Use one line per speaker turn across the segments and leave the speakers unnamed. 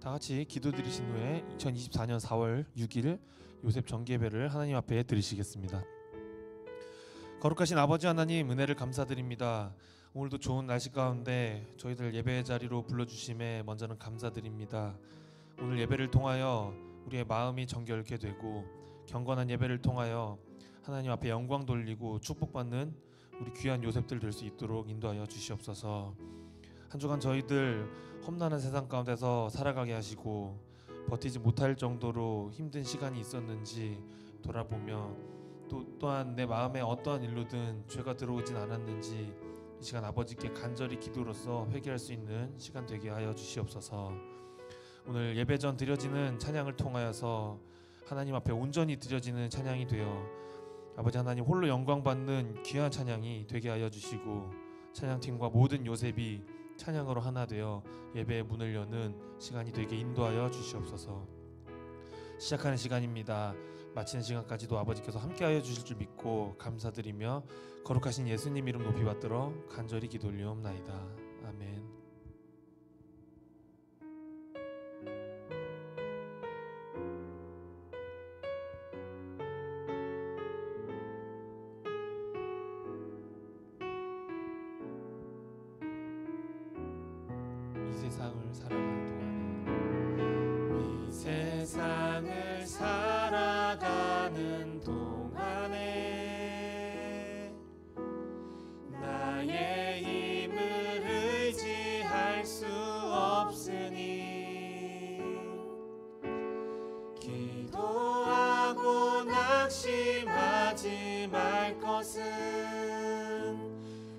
다 같이 기도드리신 후에 2024년 4월 6일 요셉 정기예배를 하나님 앞에 드리시겠습니다. 거룩하신 아버지 하나님, 은혜를 감사드립니다. 오늘도 좋은 날씨 가운데 저희들 예배 자리로 불러주심에 먼저는 감사드립니다. 오늘 예배를 통하여 우리의 마음이 정결케 되고 경건한 예배를 통하여 하나님 앞에 영광 돌리고 축복받는 우리 귀한 요셉들 될 수 있도록 인도하여 주시옵소서. 한 주간 저희들 험난한 세상 가운데서 살아가게 하시고 버티지 못할 정도로 힘든 시간이 있었는지 돌아보며 또한 내 마음에 어떠한 일로든 죄가 들어오진 않았는지 이 시간 아버지께 간절히 기도로서 회개할 수 있는 시간 되게 하여 주시옵소서. 오늘 예배 전 드려지는 찬양을 통하여서 하나님 앞에 온전히 드려지는 찬양이 되어 아버지 하나님 홀로 영광 받는 귀한 찬양이 되게 하여 주시고 찬양팀과 모든 요셉이 찬양으로 하나 되어 예배의 문을 여는 시간이 되게 인도하여 주시옵소서. 시작하는 시간입니다. 마치는 시간까지도 아버지께서 함께하여 주실 줄 믿고 감사드리며 거룩하신 예수님 이름 높이 받들어 간절히 기도 올리옵나이다. 아멘. 이 세상을 살아가는 동안에 나의 힘을 의지할 수 없으니 기도하고 낙심하지 말 것은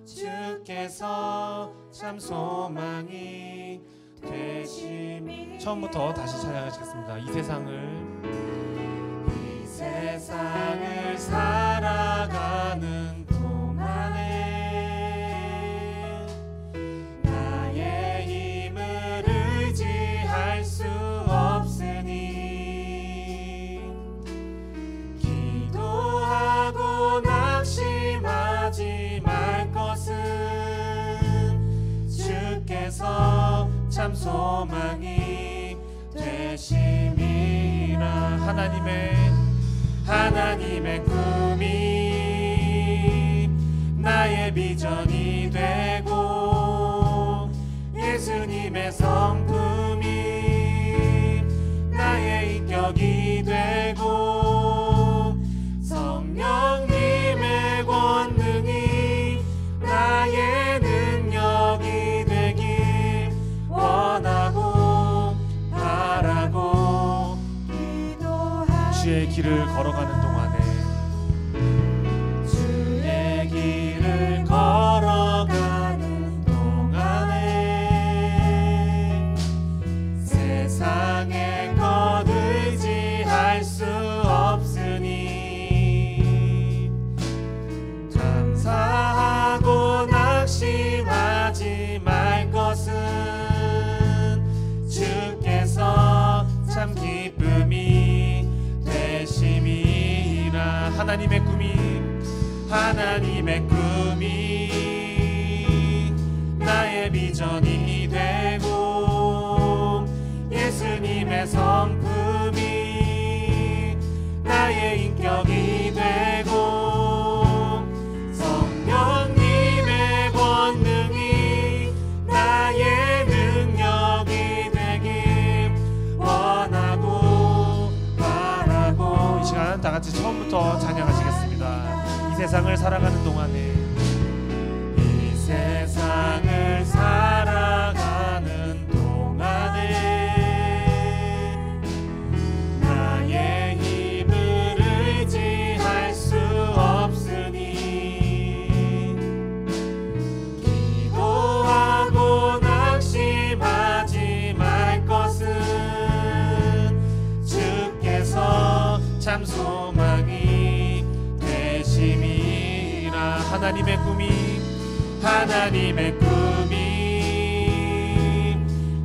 주께서 참 소망이 되심이. 처음부터 다시 찬양하시겠습니다. 이 세상을 살아가는 동안에 나의 힘을 의지할 수 없으니 기도하고 낙심하지 말 것은 주께서 참 소망이 되심이라. 하나님의 꿈이 나의 비전이 되고 예수님의 성품이 나의 인격이 되고 성령님의 권능이 나의 능력이 되길 원하고 바라고 주의 길을 걸어가는 동안에 세상의 것 의지할 수 없으니 감사하고 낙심하지 말 것은 주께서 참 기쁨이 되심이라. 하나님의 꿈이 나의 비전이 되고 예수님의 성품이 나의 인격이 되고 성령님의 권능이 나의 능력이 되길 원하고 바라고. 이 시간 다 같이 처음부터 찬양하시겠습니다. 이 세상을 살아가는 동안에 나의 힘을 의지할 수 없으니 기도하고 낙심하지 말 것은 주께서 참 소망이 되심이라. 하나님의 꿈이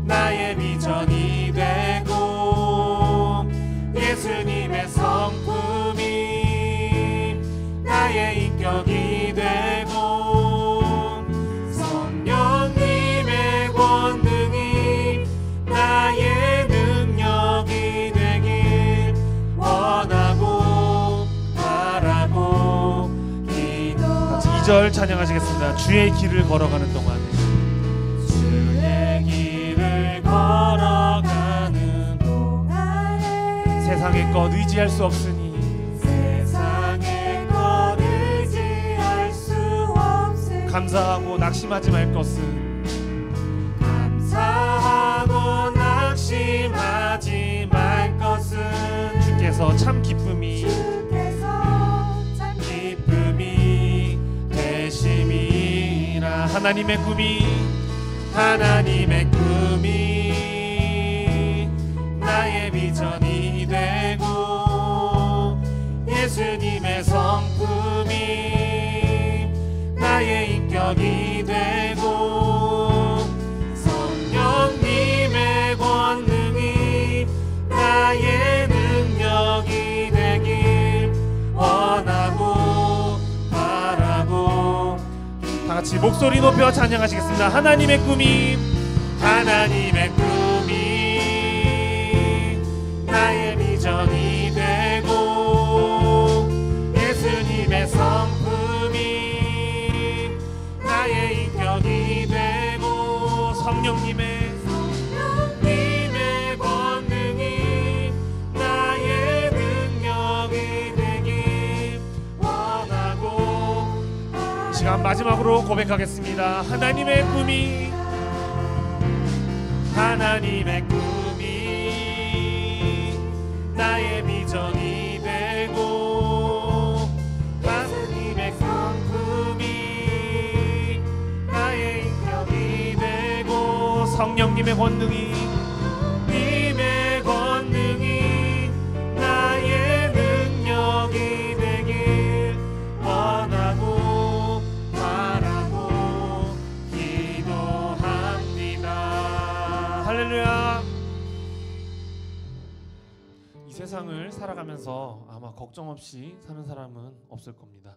나의 비전이 되고 예수님의 성품이 나의 인격이 되고 성령님의 권능이 나의 2절 찬양하시겠습니다. 주의 길을 걸어가는 동안.
주의 길을 걸어가는 동안에
세상의 것 의지할 수 없으니
세상의 것 의지할 수 없으니
감사하고 낙심하지 말 것은
감사하고 낙심하지 말 것은
주께서 참 기쁨이 되심이라. 하나님의 꿈이 나의 비전이 되고 예수님의 성품이 나의 인격이 되고 성령님의 권능이 나의 능력이 되길 원하고 바라고. 다같이 목소리 높여 찬양하시겠습니다. 하나님의 꿈이 나의 비전이 되고 예수님의 성품이 나의 인격이 되고 성령님의 권능이 나의 능력이 되길 원하고. 이 시간 마지막으로 고백하겠습니다. 하나님의 꿈이 나의 비전이 되고 하나님의 성품이 나의 인격이 되고 성령님의 권능이 나의 능력이 되길 원하고 바라고 기도합니다. 할렐루야. 이 세상을 살아가면서 아마 걱정 없이 사는 사람은 없을 겁니다.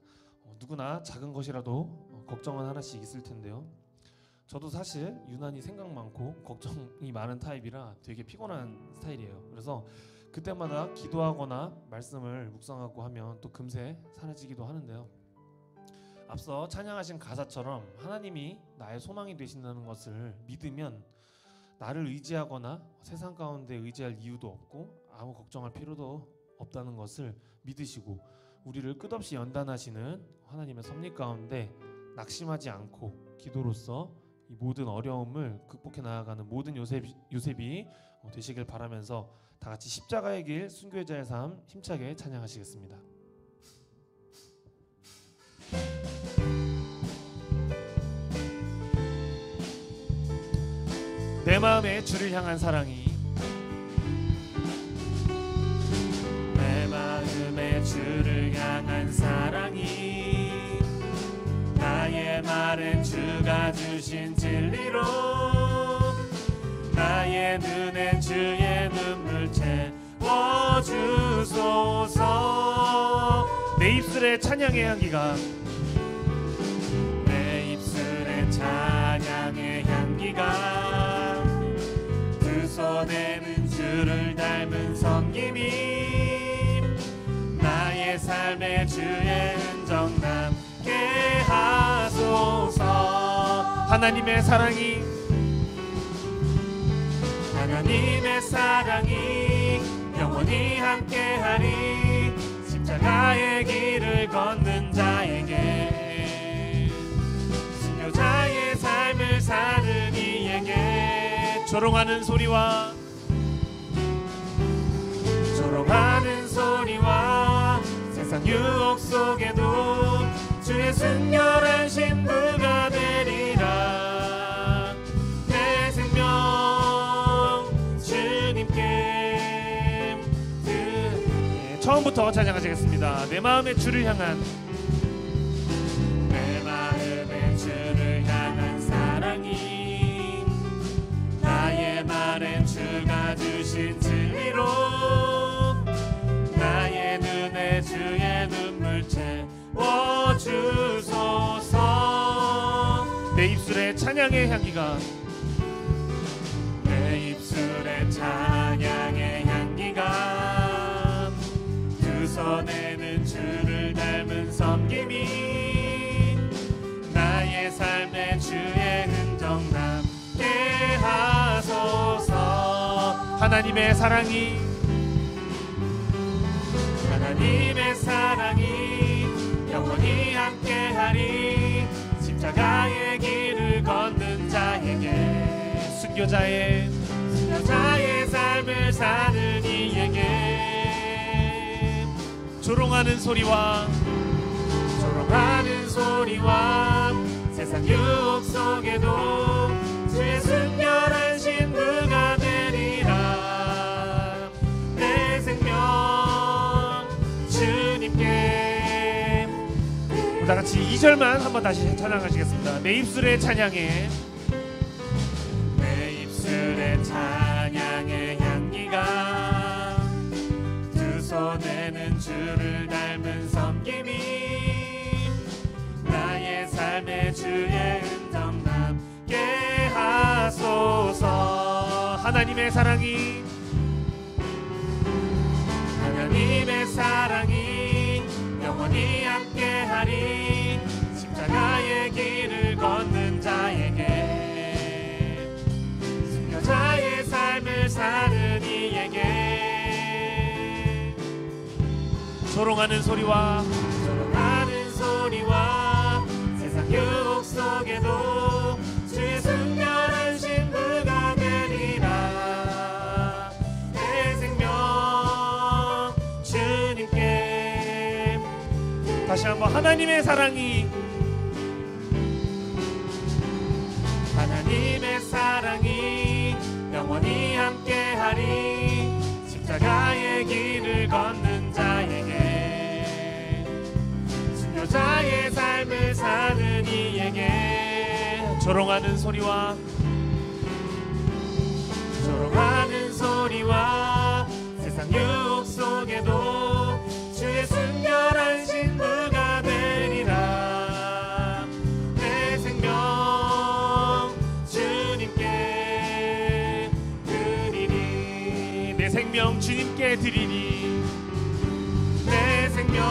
누구나 작은 것이라도 걱정은 하나씩 있을 텐데요. 저도 사실 유난히 생각 많고 걱정이 많은 타입이라 되게 피곤한 스타일이에요. 그래서 그때마다 기도하거나 말씀을 묵상하고 하면 또 금세 사라지기도 하는데요. 앞서 찬양하신 가사처럼 하나님이 나의 소망이 되신다는 것을 믿으면 나를 의지하거나 세상 가운데 의지할 이유도 없고 아무 걱정할 필요도 없다는 것을 믿으시고 우리를 끝없이 연단하시는 하나님의 섭리 가운데 낙심하지 않고 기도로서 이 모든 어려움을 극복해 나아가는 모든 요셉이 되시길 바라면서 다같이 십자가의 길 순교자의 삶 힘차게 찬양하시겠습니다. 내 마음에 주를 향한 사랑이 주를 향한 사랑이 나의 말은 주가 주신 진리로 나의 눈엔 주의 눈물 채워주소서. 내 입술에 찬양의 향기가 두 손에는 주를 닮은 섬김이 나의 삶의 주의 흔적 남게 하소서. 하나님의 사랑이 영원히 함께하리. 십자가의 길을 걷는 자에게 순교자의 삶을 사는 이에게 조롱하는 소리와 세상 유혹 속에도 주의 순결한 신부가 되리라. 내 생명 주님께 처음부터 찬양하시겠습니다. 내 마음의 주를 향한 사랑이 나의 말엔 주가 주신 진리로 나의 눈에 주의 눈물 채워주소서. 내 입술에 찬양의 향기가 두 손에는 주를 닮은 섬김이 하나님의 사랑이
영원히 함께하리. 십자가의 길을 걷는 자에게
순교자의
삶을 사는 이에게
조롱하는 소리와
세상 유혹 속에도 주의 순결한 신부가 되리라. 내 생명 주님께.
다 같이 2절만 한번 다시 찬양하시겠습니다. 내 입술의 찬양에
찬양의 향기가 두 손에는 주를 닮은 섬김이 나의 삶의 주의 흔적 남게 하소서.
하나님의 사랑이
영원히 함께하리. 십자가의 길을 걷는 자에게 순교자의 삶을 사는 이에게
조롱하는 소리와
세상 유혹 속에도 주의 순결한 신부가 되리라. 내 생명 주님께.
다시 한번 하나님의 사랑이
영원히 함께하리. 십자가의 길을 걷는 자에게 순교자의 삶을 사는 이에게
조롱하는 소리와
세상 유혹 속에도 주의 순결한 신부가 되리라. 내 생명 주님께 드리리.
내 생명 주님께 드리리.
내 생명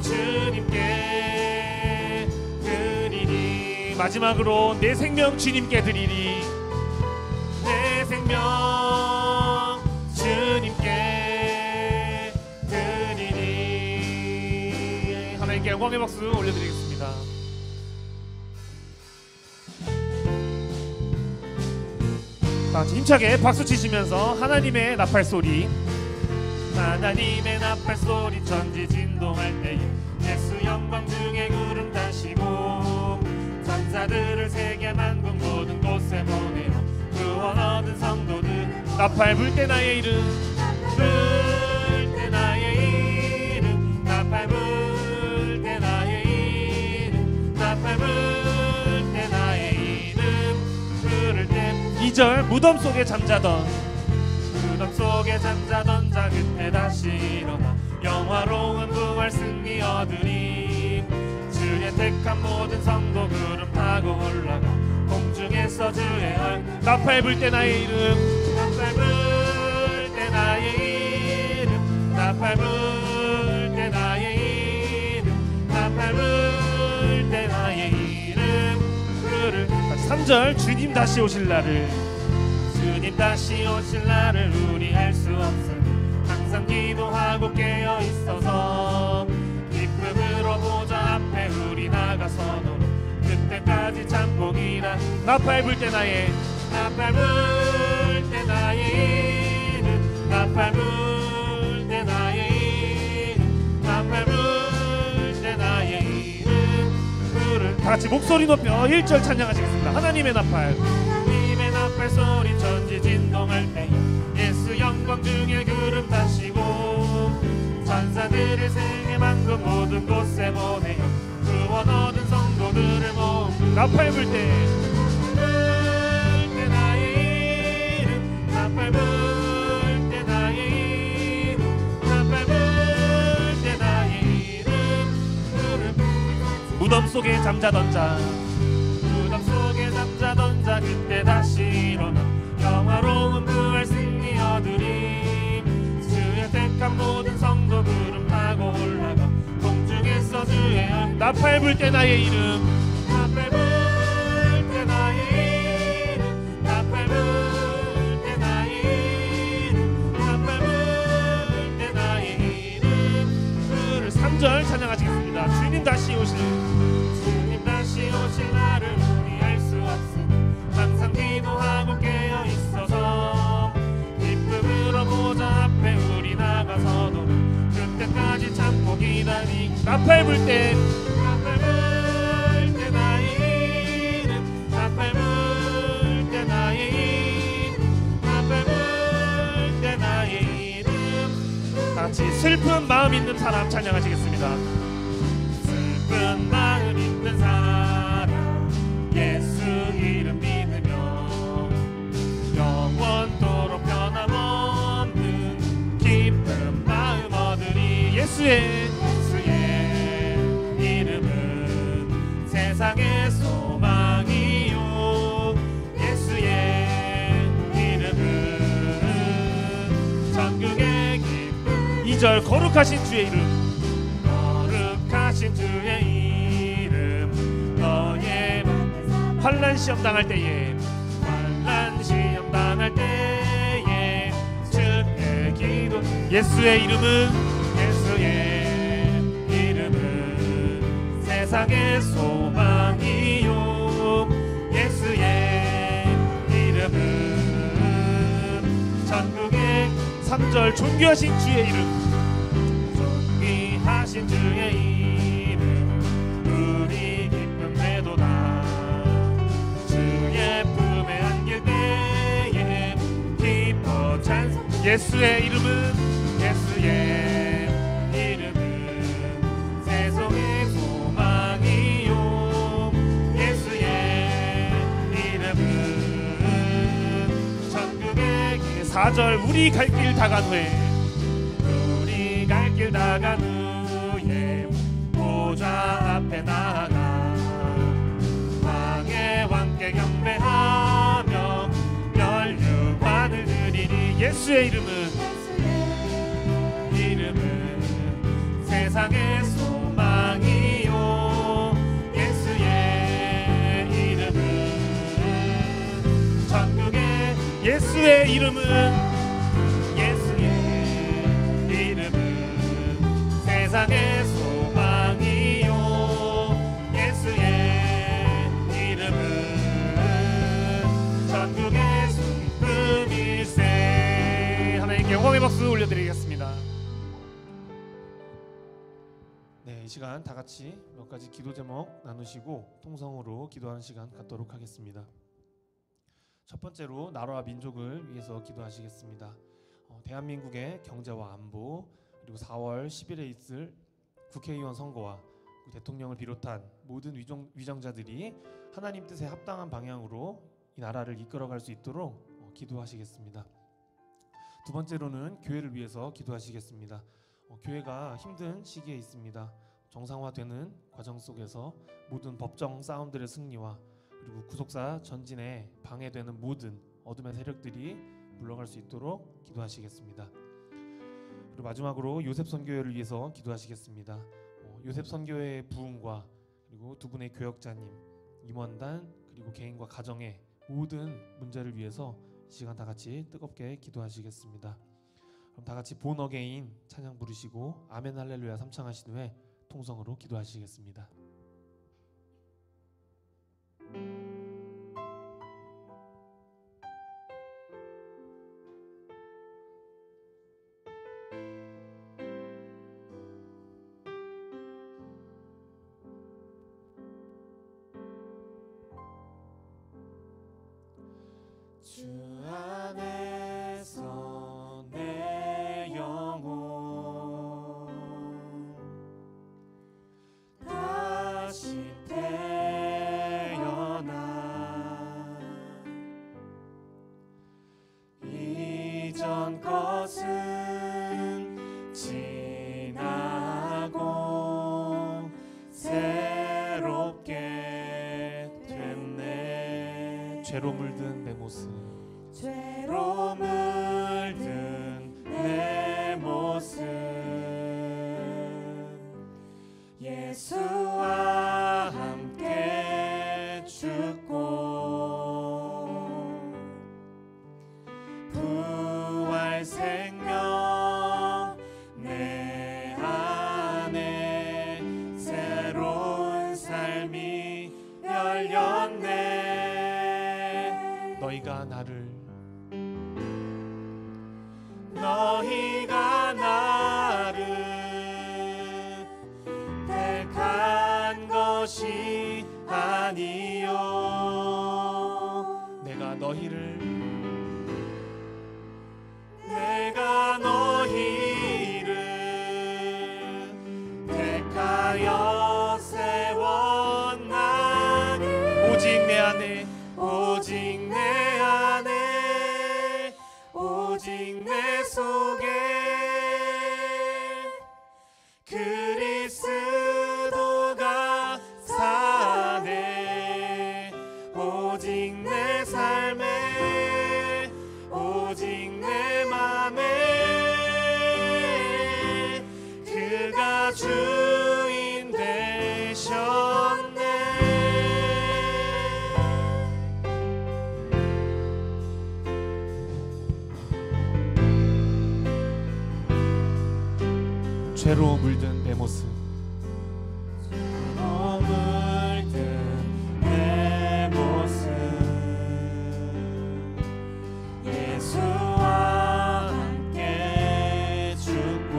주님께 드리리.
마지막으로 내 생명 주님께 드리리.
내 생명 주님께 드리리.
하나님께 영광의 박수 올려드리겠습니다. 다 같이 힘차게 박수 치시면서 하나님의 나팔 소리
천지 진동할 때에 예수 영광 중에 구름 타시고 천사들을 세계 만국 모든 곳에 보내어 구원 얻은 성도들
나팔 불 때 나의 이름
불 때 나의 이름 나팔 불 때 나의 이름 나팔 불 때 나의 이름 부를 때
2절 무덤 속에 잠자던
자 그때 다시 일어나 영화로운 부활 승리 얻으리. 주의 택한 모든 성도 구름 타고 올라가 공중에서 주의
나팔 불 때 나의 이름
나팔 불 때 나의 이름 나팔 불 때 나의 이름 나팔 불 때 나의 이름 부를
3절 주님 다시 오실 날을
주님 다시 오실 날을 우리 알 수 없으니 항상 기도하고 깨어 있어서 기쁨으로 보좌 앞에 우리 나가서도 그때까지 참복이라.
나팔 불 때 나의
나팔 불 때 나의 이름 나팔 불 때 나의 이름 나팔 불 때 나의 이름 부를
다 같이 목소리 높여 1절 찬양하시겠습니다. 하나님의 나팔
나팔 소리 천지 진동할 때 예수 영광 중에 구름 타시고 천사들을 세계 만국 모든 곳에 보내어 구원 얻은 성도들을 모으고
나팔 불 때
나의 이름 나팔 불 때 나의 이름 나팔 불 때 나의 이름 구름
무덤 속에 잠자던 자
그때 다시 일어나 영화로운 부활 승리 얻으리. 주의 택한 모든 성도 구름 타고 올라가 공중에서 주의
나팔 불 때 나의 이름
나팔 불 때 나의 이름 나팔 불 때 나의
나팔 불 때
나팔 불 때 나의 이름 나팔 불 때 나의 이름 나팔 불 때 나의 이름
같이 슬픈 마음 있는 사람 찬양하시겠습니다.
슬픈 마음 있는 사람 예수 이름 믿으며 영원토록 변함없는 기쁜 마음 얻으리.
예수의
이름은 세상의 소망이요 예수의 이름은 천국의 기쁨.
2절 거룩하신 주의 이름
거룩하신 주의 이름 너의
환난 시험 당할 때에
환난 시험 당할 때에 주의 기도.
예수의 이름은
세상의 소망이요 예수의 이름은 천국의
3절 존귀하신 주의 이름
존귀하신 주의 이름 우리 기쁨 되도다. 주의 품에 안길 때에 기뻐 찬송.
예수의 이름은
세상의 소망이요 예수의 이름은 천국의 길.
4절 우리 갈 길 다간 후에
우리 갈 길 다간 후에 보좌 앞에 나가 왕의 왕께 경배하며 면류관을 드리니.
예수의 이름은
세상의 소망이요 예수의 이름은 천국의
예수의 이름은
세상의 소망이요 예수의 이름은 천국의 기쁨일세.
하나님께 영광의 박수 올려드리겠습니다. 네, 이 시간 다 같이 몇 가지 기도 제목 나누시고 통성으로 기도하는 시간 갖도록 하겠습니다. 첫 번째로 나라와 민족을 위해서 기도하시겠습니다. 대한민국의 경제와 안보, 그리고 4월 10일에 있을 국회의원 선거와 대통령을 비롯한 모든 위정자들이 하나님 뜻에 합당한 방향으로 이 나라를 이끌어갈 수 있도록 기도하시겠습니다. 두 번째로는 교회를 위해서 기도하시겠습니다. 교회가 힘든 시기에 있습니다. 정상화되는 과정 속에서 모든 법정 싸움들의 승리와 그리고 구속사 전진에 방해되는 모든 어둠의 세력들이 물러갈 수 있도록 기도하시겠습니다. 그리고 마지막으로 요셉 선교회를 위해서 기도하시겠습니다. 요셉 선교회의 부흥과 그리고 두 분의 교역자님, 임원단 그리고 개인과 가정의 모든 문제를 위해서 이 시간 다 같이 뜨겁게 기도하시겠습니다. 그럼 다 같이 본 어게인 찬양 부르시고 아멘 할렐루야 삼창하신 후에 통성으로 기도하시겠습니다.
주 안에서 내 영혼 다시 태어나 이전 것은 지나고 새롭게 됐네.
죄로 물든 내 모습
죄로 물든 내 모습 예수와 함께 죽고 부활 생명 내 안에 새로운 삶이 열렸네.
너희가 나를
오직 내 속에 그리스도가 사네. 오직 내 삶에 오직 내 맘에 그가 주인 되셨네.
죄로 물든 내 모습,
물든 내 모습 예수와 함께 죽고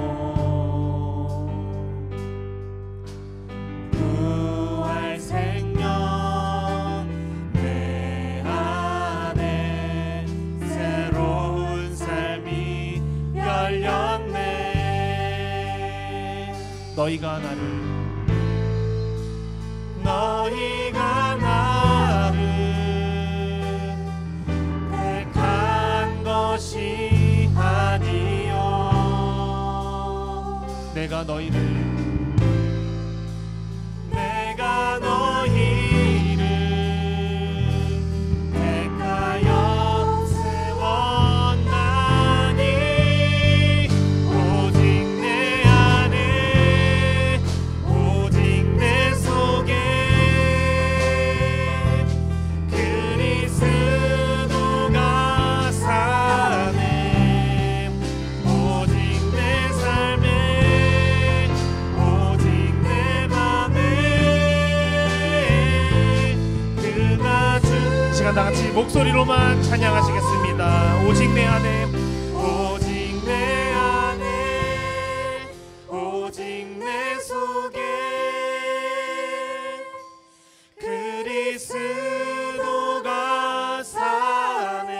부활 생명 내 안에 새로운 삶이 열렸네.
너희가 나를
택한 것이 아니요
내가 너희를
택하여 세웠나니. 오직 내 안에 오직 내 속에 그리스도가 사네. 오직 내 삶에 오직 내 맘에 그가 주.
시간 다 같이 목소리로만 찬양하시겠습니다. 오직 내 안에
오직 내 안에 오직 내 속에 그리스도가 사네.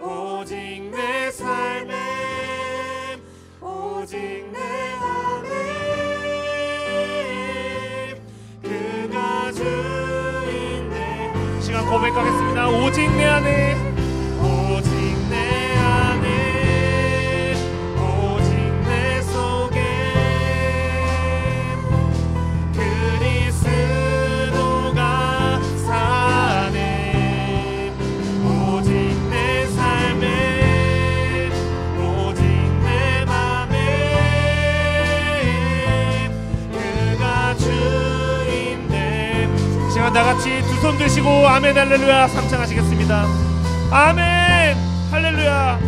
오직 내 삶에 오직 내 안에 그가 주인데.
시간 고백하겠습니다. 오직 내 안에
오직 내 안에 오직 내 속에 그리스도가 사네. 오직 내 삶에 오직 내 맘에 그가 주인데.
시간 다 같이 두 손 드시고 아멘 할렐루야 삼창하시겠습니다. 아멘 할렐루야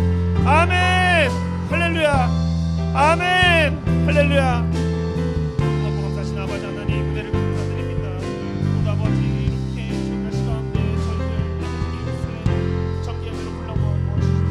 아멘 할렐루야 아멘 할렐루야. 너무 감사하신 아버지 하나님 은혜를 감사드립니다. 오늘 아버지 이렇게 좋은 날씨 가운데 저희들 이곳에 정기예배로 불러모아주시니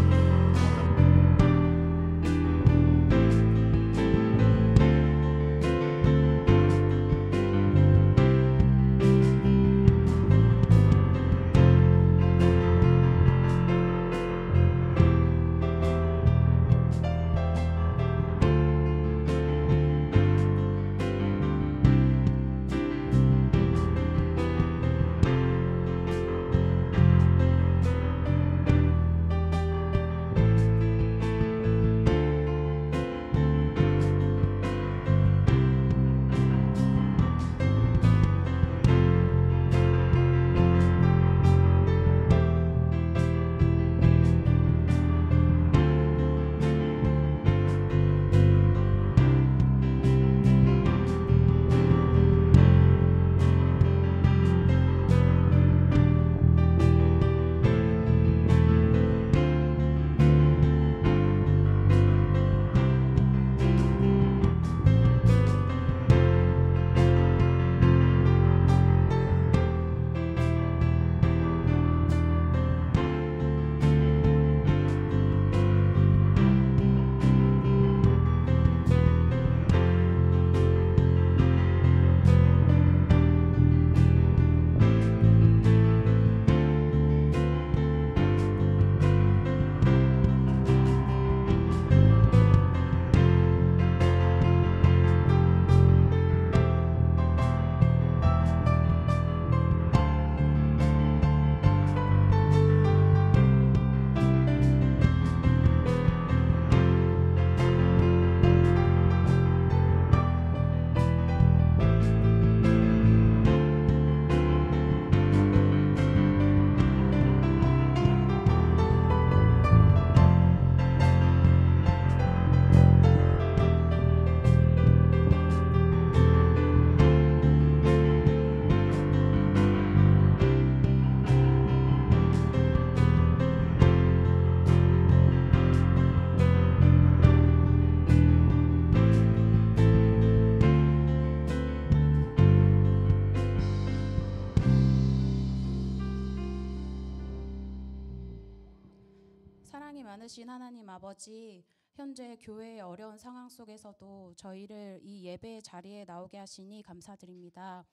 사랑이 많으신 하나님 아버지, 현재 교회의 어려운 상황 속에서도 저희를 이 예배의 자리에 나오게 하시니 감사드립니다.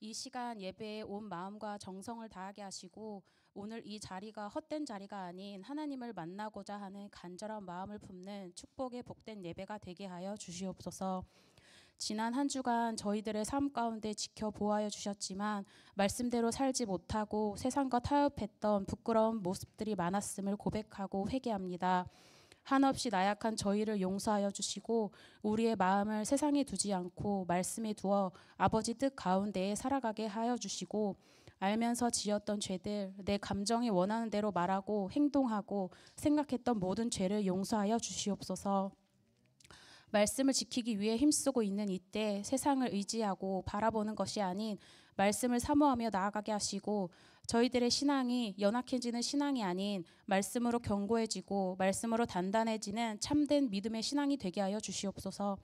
이 시간 예배에 온 마음과 정성을 다하게 하시고 오늘 이 자리가 헛된 자리가 아닌 하나님을 만나고자 하는 간절한 마음을 품는 축복의 복된 예배가 되게 하여 주시옵소서. 지난 한 주간 저희들의 삶 가운데 지켜 보호하여 주셨지만 말씀대로 살지 못하고 세상과 타협했던 부끄러운 모습들이 많았음을 고백하고 회개합니다. 한없이 나약한 저희를 용서하여 주시고 우리의 마음을 세상에 두지 않고 말씀에 두어 아버지 뜻 가운데에 살아가게 하여 주시고 알면서 지었던 죄들, 내 감정이 원하는 대로 말하고 행동하고 생각했던 모든 죄를 용서하여 주시옵소서. 말씀을 지키기 위해 힘쓰고 있는 이때 세상을 의지하고 바라보는 것이 아닌 말씀을 사모하며 나아가게 하시고 저희들의 신앙이 연약해지는 신앙이 아닌 말씀으로 견고해지고 말씀으로 단단해지는 참된 믿음의 신앙이 되게 하여 주시옵소서.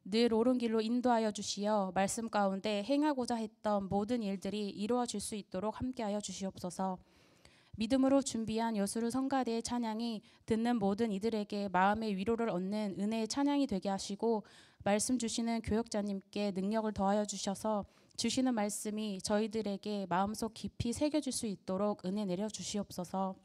늘 옳은 길로 인도하여 주시어 말씀 가운데 행하고자 했던 모든 일들이 이루어질 수 있도록 함께하여 주시옵소서. 믿음으로 준비한 여수르 성가대의 찬양이 듣는 모든 이들에게 마음의 위로를 얻는 은혜의 찬양이 되게 하시고 말씀 주시는 교역자님께 능력을 더하여 주셔서 주시는 말씀이 저희들에게 마음속 깊이 새겨질 수 있도록 은혜 내려 주시옵소서.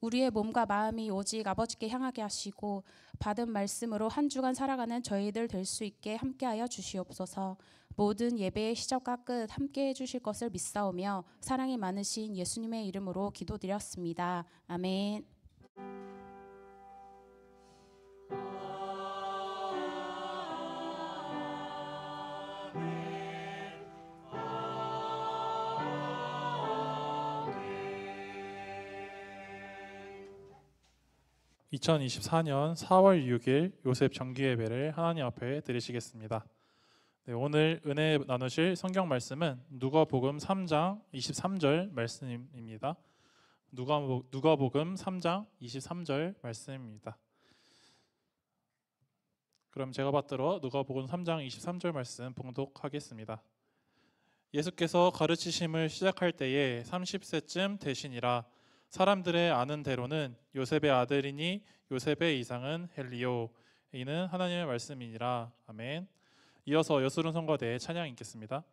우리의 몸과 마음이 오직 아버지께 향하게 하시고 받은 말씀으로 한 주간 살아가는 저희들 될 수 있게 함께하여 주시옵소서. 모든 예배의 시작과 끝 함께해 주실 것을 믿사오며 사랑이 많으신 예수님의 이름으로 기도드렸습니다. 아멘.
(2024년 4월 6일) 요셉 정기예배를 하나님 앞에 드리시겠습니다. 네, 오늘 은혜 나누실 성경 말씀은 누가복음 3장 23절 말씀입니다. 누가복음 3장 23절 말씀입니다. 그럼 제가 받들어 누가복음 3장 23절 말씀 봉독하겠습니다. 예수께서 가르치심을 시작할 때에 30세쯤 되시니라. 사람들의 아는 대로는 요셉의 아들이니 요셉의 이상은 헬리오. 이는 하나님의 말씀이니라. 아멘. 이어서 여수른 성가대의 찬양 읽겠습니다.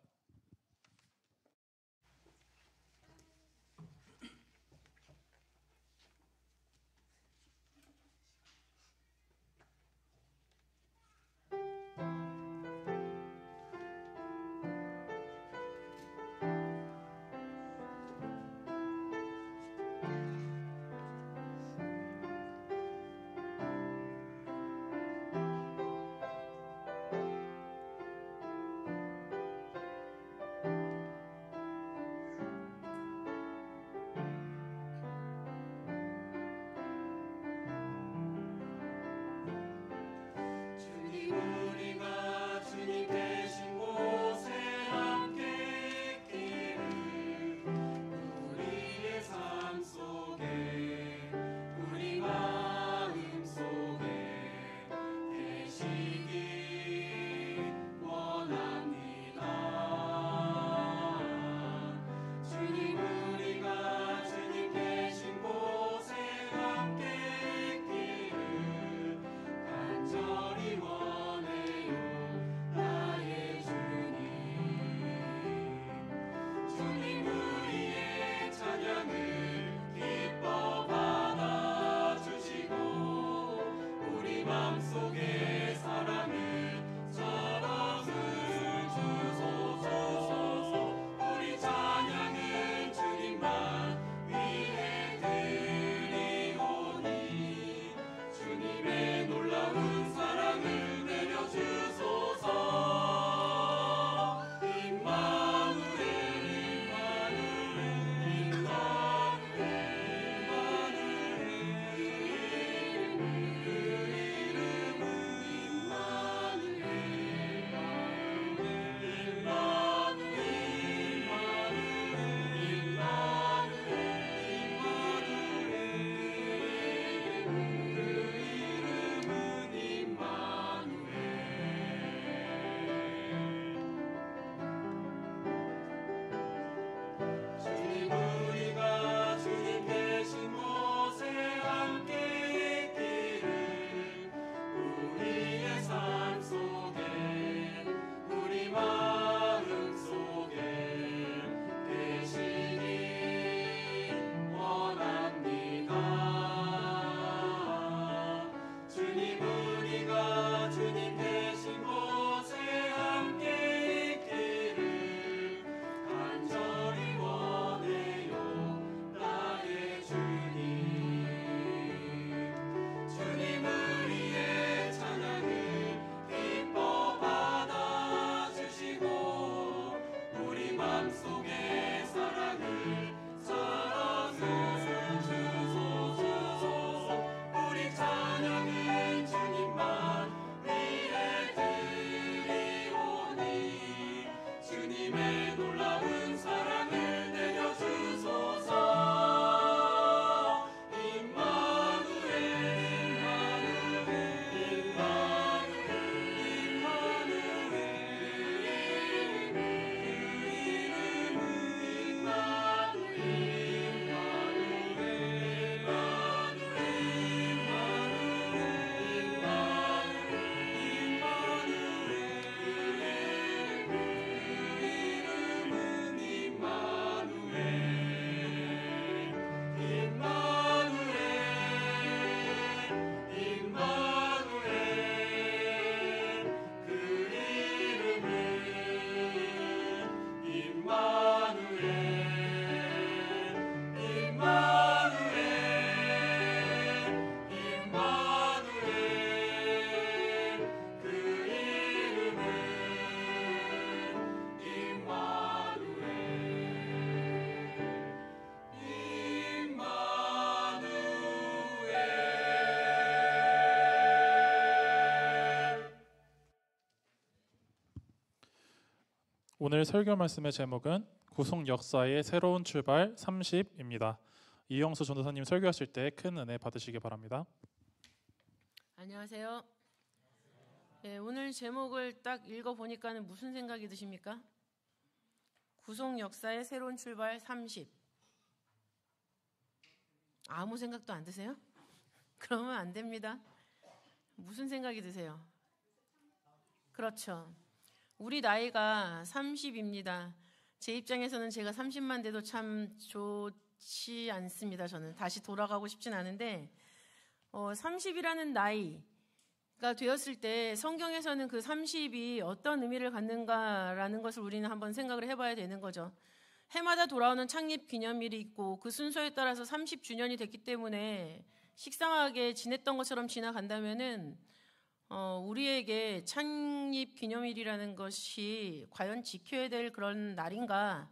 오늘 설교 말씀의 제목은 구속 역사의 새로운 출발 30입니다. 이영수 전도사님 설교하실 때 큰 은혜 받으시기 바랍니다.
안녕하세요. 네, 오늘 제목을 딱 읽어보니까는 무슨 생각이 드십니까? 구속 역사의 새로운 출발 30. 아무 생각도 안 드세요? 그러면 안 됩니다. 무슨 생각이 드세요? 그렇죠. 우리 나이가 30입니다. 제 입장에서는 제가 30만 돼도 참 좋지 않습니다. 저는 다시 돌아가고 싶진 않은데 30이라는 나이가 되었을 때 성경에서는 그 30이 어떤 의미를 갖는가라는 것을 우리는 한번 생각을 해봐야 되는 거죠. 해마다 돌아오는 창립 기념일이 있고 그 순서에 따라서 30주년이 됐기 때문에 식상하게 지냈던 것처럼 지나간다면은 우리에게 창립 기념일이라는 것이 과연 지켜야 될 그런 날인가,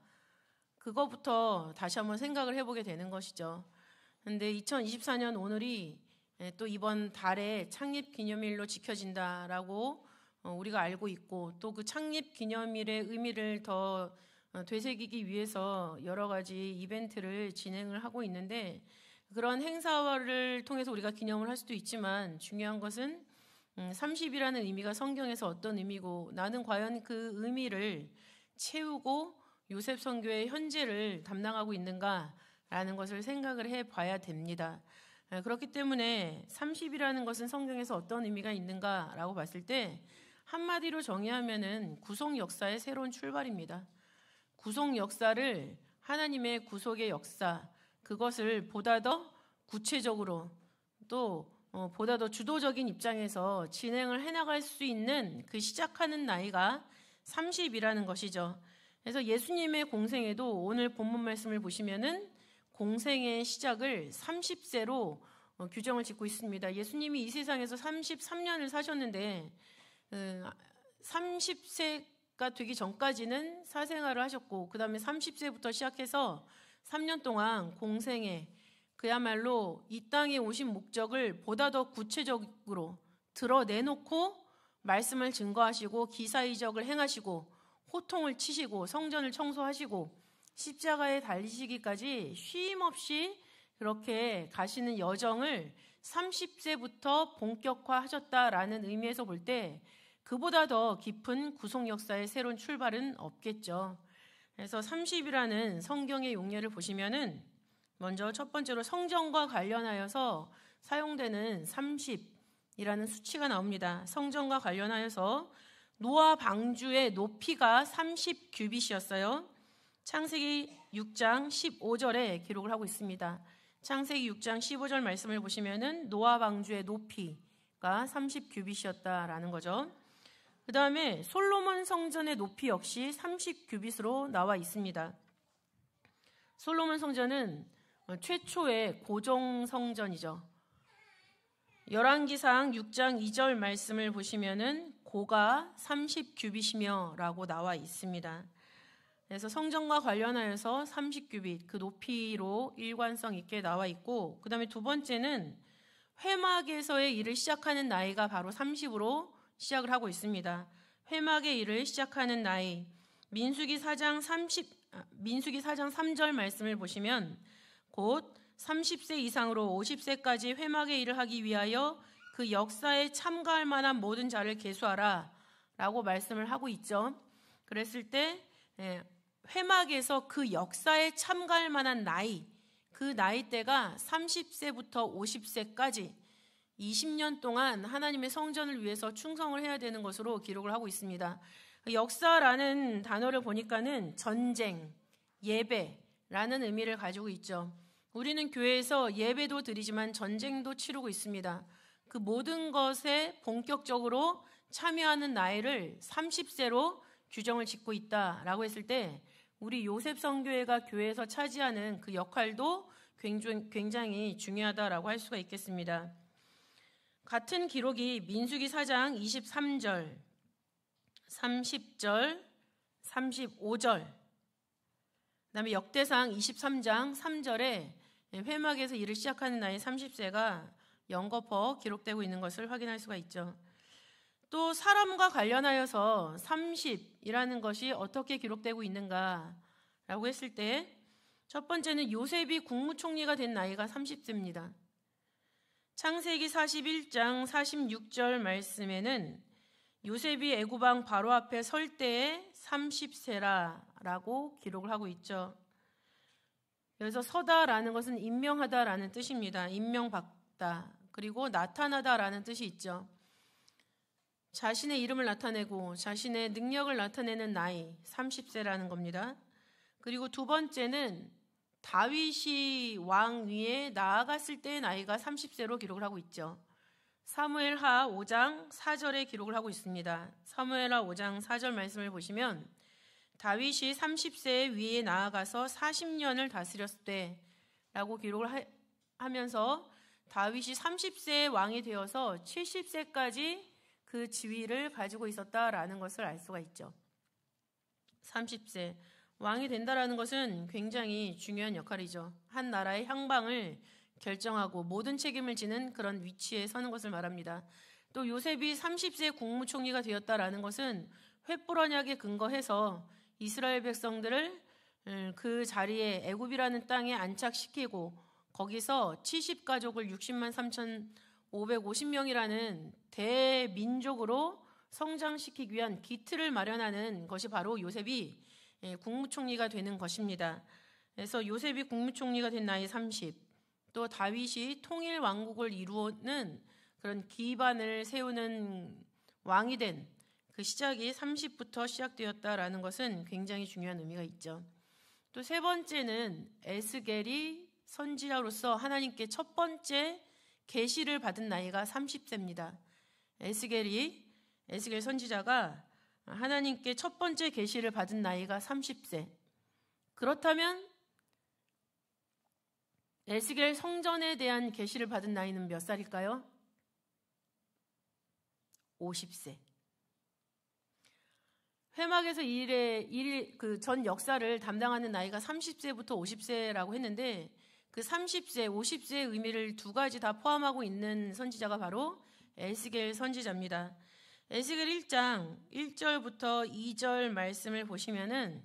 그거부터 다시 한번 생각을 해보게 되는 것이죠. 근데 2024년 오늘이 또 이번 달에 창립 기념일로 지켜진다라고 우리가 알고 있고, 또 그 창립 기념일의 의미를 더 되새기기 위해서 여러 가지 이벤트를 진행을 하고 있는데, 그런 행사를 통해서 우리가 기념을 할 수도 있지만 중요한 것은 30이라는 의미가 성경에서 어떤 의미고, 나는 과연 그 의미를 채우고 요셉 선교의 현재를 담당하고 있는가라는 것을 생각을 해봐야 됩니다. 그렇기 때문에 30이라는 것은 성경에서 어떤 의미가 있는가라고 봤을 때 한마디로 정의하면은 구속 역사의 새로운 출발입니다. 구속 역사를, 하나님의 구속의 역사, 그것을 보다 더 구체적으로 또 보다 더 주도적인 입장에서 진행을 해나갈 수 있는 그 시작하는 나이가 30이라는 것이죠. 그래서 예수님의 공생애도 오늘 본문 말씀을 보시면은 공생의 시작을 30세로 규정을 짓고 있습니다. 예수님이 이 세상에서 33년을 사셨는데 30세가 되기 전까지는 사생활을 하셨고, 그 다음에 30세부터 시작해서 3년 동안 공생애, 그야말로 이 땅에 오신 목적을 보다 더 구체적으로 드러내놓고 말씀을 증거하시고 기사이적을 행하시고 호통을 치시고 성전을 청소하시고 십자가에 달리시기까지 쉼없이 그렇게 가시는 여정을 30세부터 본격화하셨다라는 의미에서 볼 때 그보다 더 깊은 구속 역사의 새로운 출발은 없겠죠. 그래서 30이라는 성경의 용례를 보시면은 먼저 첫 번째로 성전과 관련하여서 사용되는 30이라는 수치가 나옵니다. 성전과 관련하여서 노아 방주의 높이가 30규빗이었어요. 창세기 6장 15절에 기록을 하고 있습니다. 창세기 6장 15절 말씀을 보시면은 노아 방주의 높이가 30규빗이었다라는 거죠. 그 다음에 솔로몬 성전의 높이 역시 30규빗으로 나와 있습니다. 솔로몬 성전은 최초의 고정 성전이죠. 열왕기상 6장 2절 말씀을 보시면은 고가 30규빗이며 라고 나와 있습니다. 그래서 성전과 관련하여서 30규빗, 그 높이로 일관성 있게 나와 있고, 그 다음에 두 번째는 회막에서의 일을 시작하는 나이가 바로 30으로 시작을 하고 있습니다. 회막의 일을 시작하는 나이, 민수기 4장 3절 말씀을 보시면 곧 30세 이상으로 50세까지 회막의 일을 하기 위하여 그 역사에 참가할 만한 모든 자를 계수하라 라고 말씀을 하고 있죠. 그랬을 때 회막에서 그 역사에 참가할 만한 나이, 그 나이대가 30세부터 50세까지 20년 동안 하나님의 성전을 위해서 충성을 해야 되는 것으로 기록을 하고 있습니다. 역사라는 단어를 보니까는 전쟁, 예배라는 의미를 가지고 있죠. 우리는 교회에서 예배도 드리지만 전쟁도 치르고 있습니다. 그 모든 것에 본격적으로 참여하는 나이를 30세로 규정을 짓고 있다라고 했을 때 우리 요셉 선교회가 교회에서 차지하는 그 역할도 굉장히 중요하다라고 할 수가 있겠습니다. 같은 기록이 민수기 4장 23절, 30절, 35절, 그다음에 역대상 23장 3절에 회막에서 일을 시작하는 나이 30세가 연거푸 기록되고 있는 것을 확인할 수가 있죠. 또 사람과 관련하여서 30이라는 것이 어떻게 기록되고 있는가라고 했을 때 첫 번째는 요셉이 국무총리가 된 나이가 30세입니다. 창세기 41장 46절 말씀에는 요셉이 애굽왕 바로 앞에 설 때에 30세라라고 기록을 하고 있죠. 여기서 서다라는 것은 임명하다라는 뜻입니다. 임명받다. 그리고 나타나다라는 뜻이 있죠. 자신의 이름을 나타내고 자신의 능력을 나타내는 나이 30세라는 겁니다. 그리고 두 번째는 다윗이 왕 위에 나아갔을 때의 나이가 30세로 기록을 하고 있죠. 사무엘하 5장 4절에 기록을 하고 있습니다. 사무엘하 5장 4절 말씀을 보시면 다윗이 30세 위에 나아가서 40년을 다스렸을 때라고 기록을 하면서 다윗이 30세의 왕이 되어서 70세까지 그 지위를 가지고 있었다라는 것을 알 수가 있죠. 30세 왕이 된다라는 것은 굉장히 중요한 역할이죠. 한 나라의 향방을 결정하고 모든 책임을 지는 그런 위치에 서는 것을 말합니다. 또 요셉이 30세 국무총리가 되었다라는 것은 횃불 언약에 근거해서 이스라엘 백성들을 그 자리에 애굽이라는 땅에 안착시키고 거기서 70가족을 60만 3,550명이라는 대민족으로 성장시키기 위한 기틀을 마련하는 것이 바로 요셉이 국무총리가 되는 것입니다. 그래서 요셉이 국무총리가 된 나이 30, 또 다윗이 통일 왕국을 이루는 그런 기반을 세우는 왕이 된 그 시작이 30부터 시작되었다라는 것은 굉장히 중요한 의미가 있죠. 또 세 번째는 에스겔이 선지자로서 하나님께 첫 번째 계시를 받은 나이가 30세입니다. 에스겔 선지자가 하나님께 첫 번째 계시를 받은 나이가 30세. 그렇다면 에스겔 성전에 대한 계시를 받은 나이는 몇 살일까요? 50세. 회막에서 그 전 역사를 담당하는 나이가 30세부터 50세라고 했는데 그 30세, 50세의 의미를 두 가지 다 포함하고 있는 선지자가 바로 에스겔 선지자입니다. 에스겔 1장 1절부터 2절 말씀을 보시면은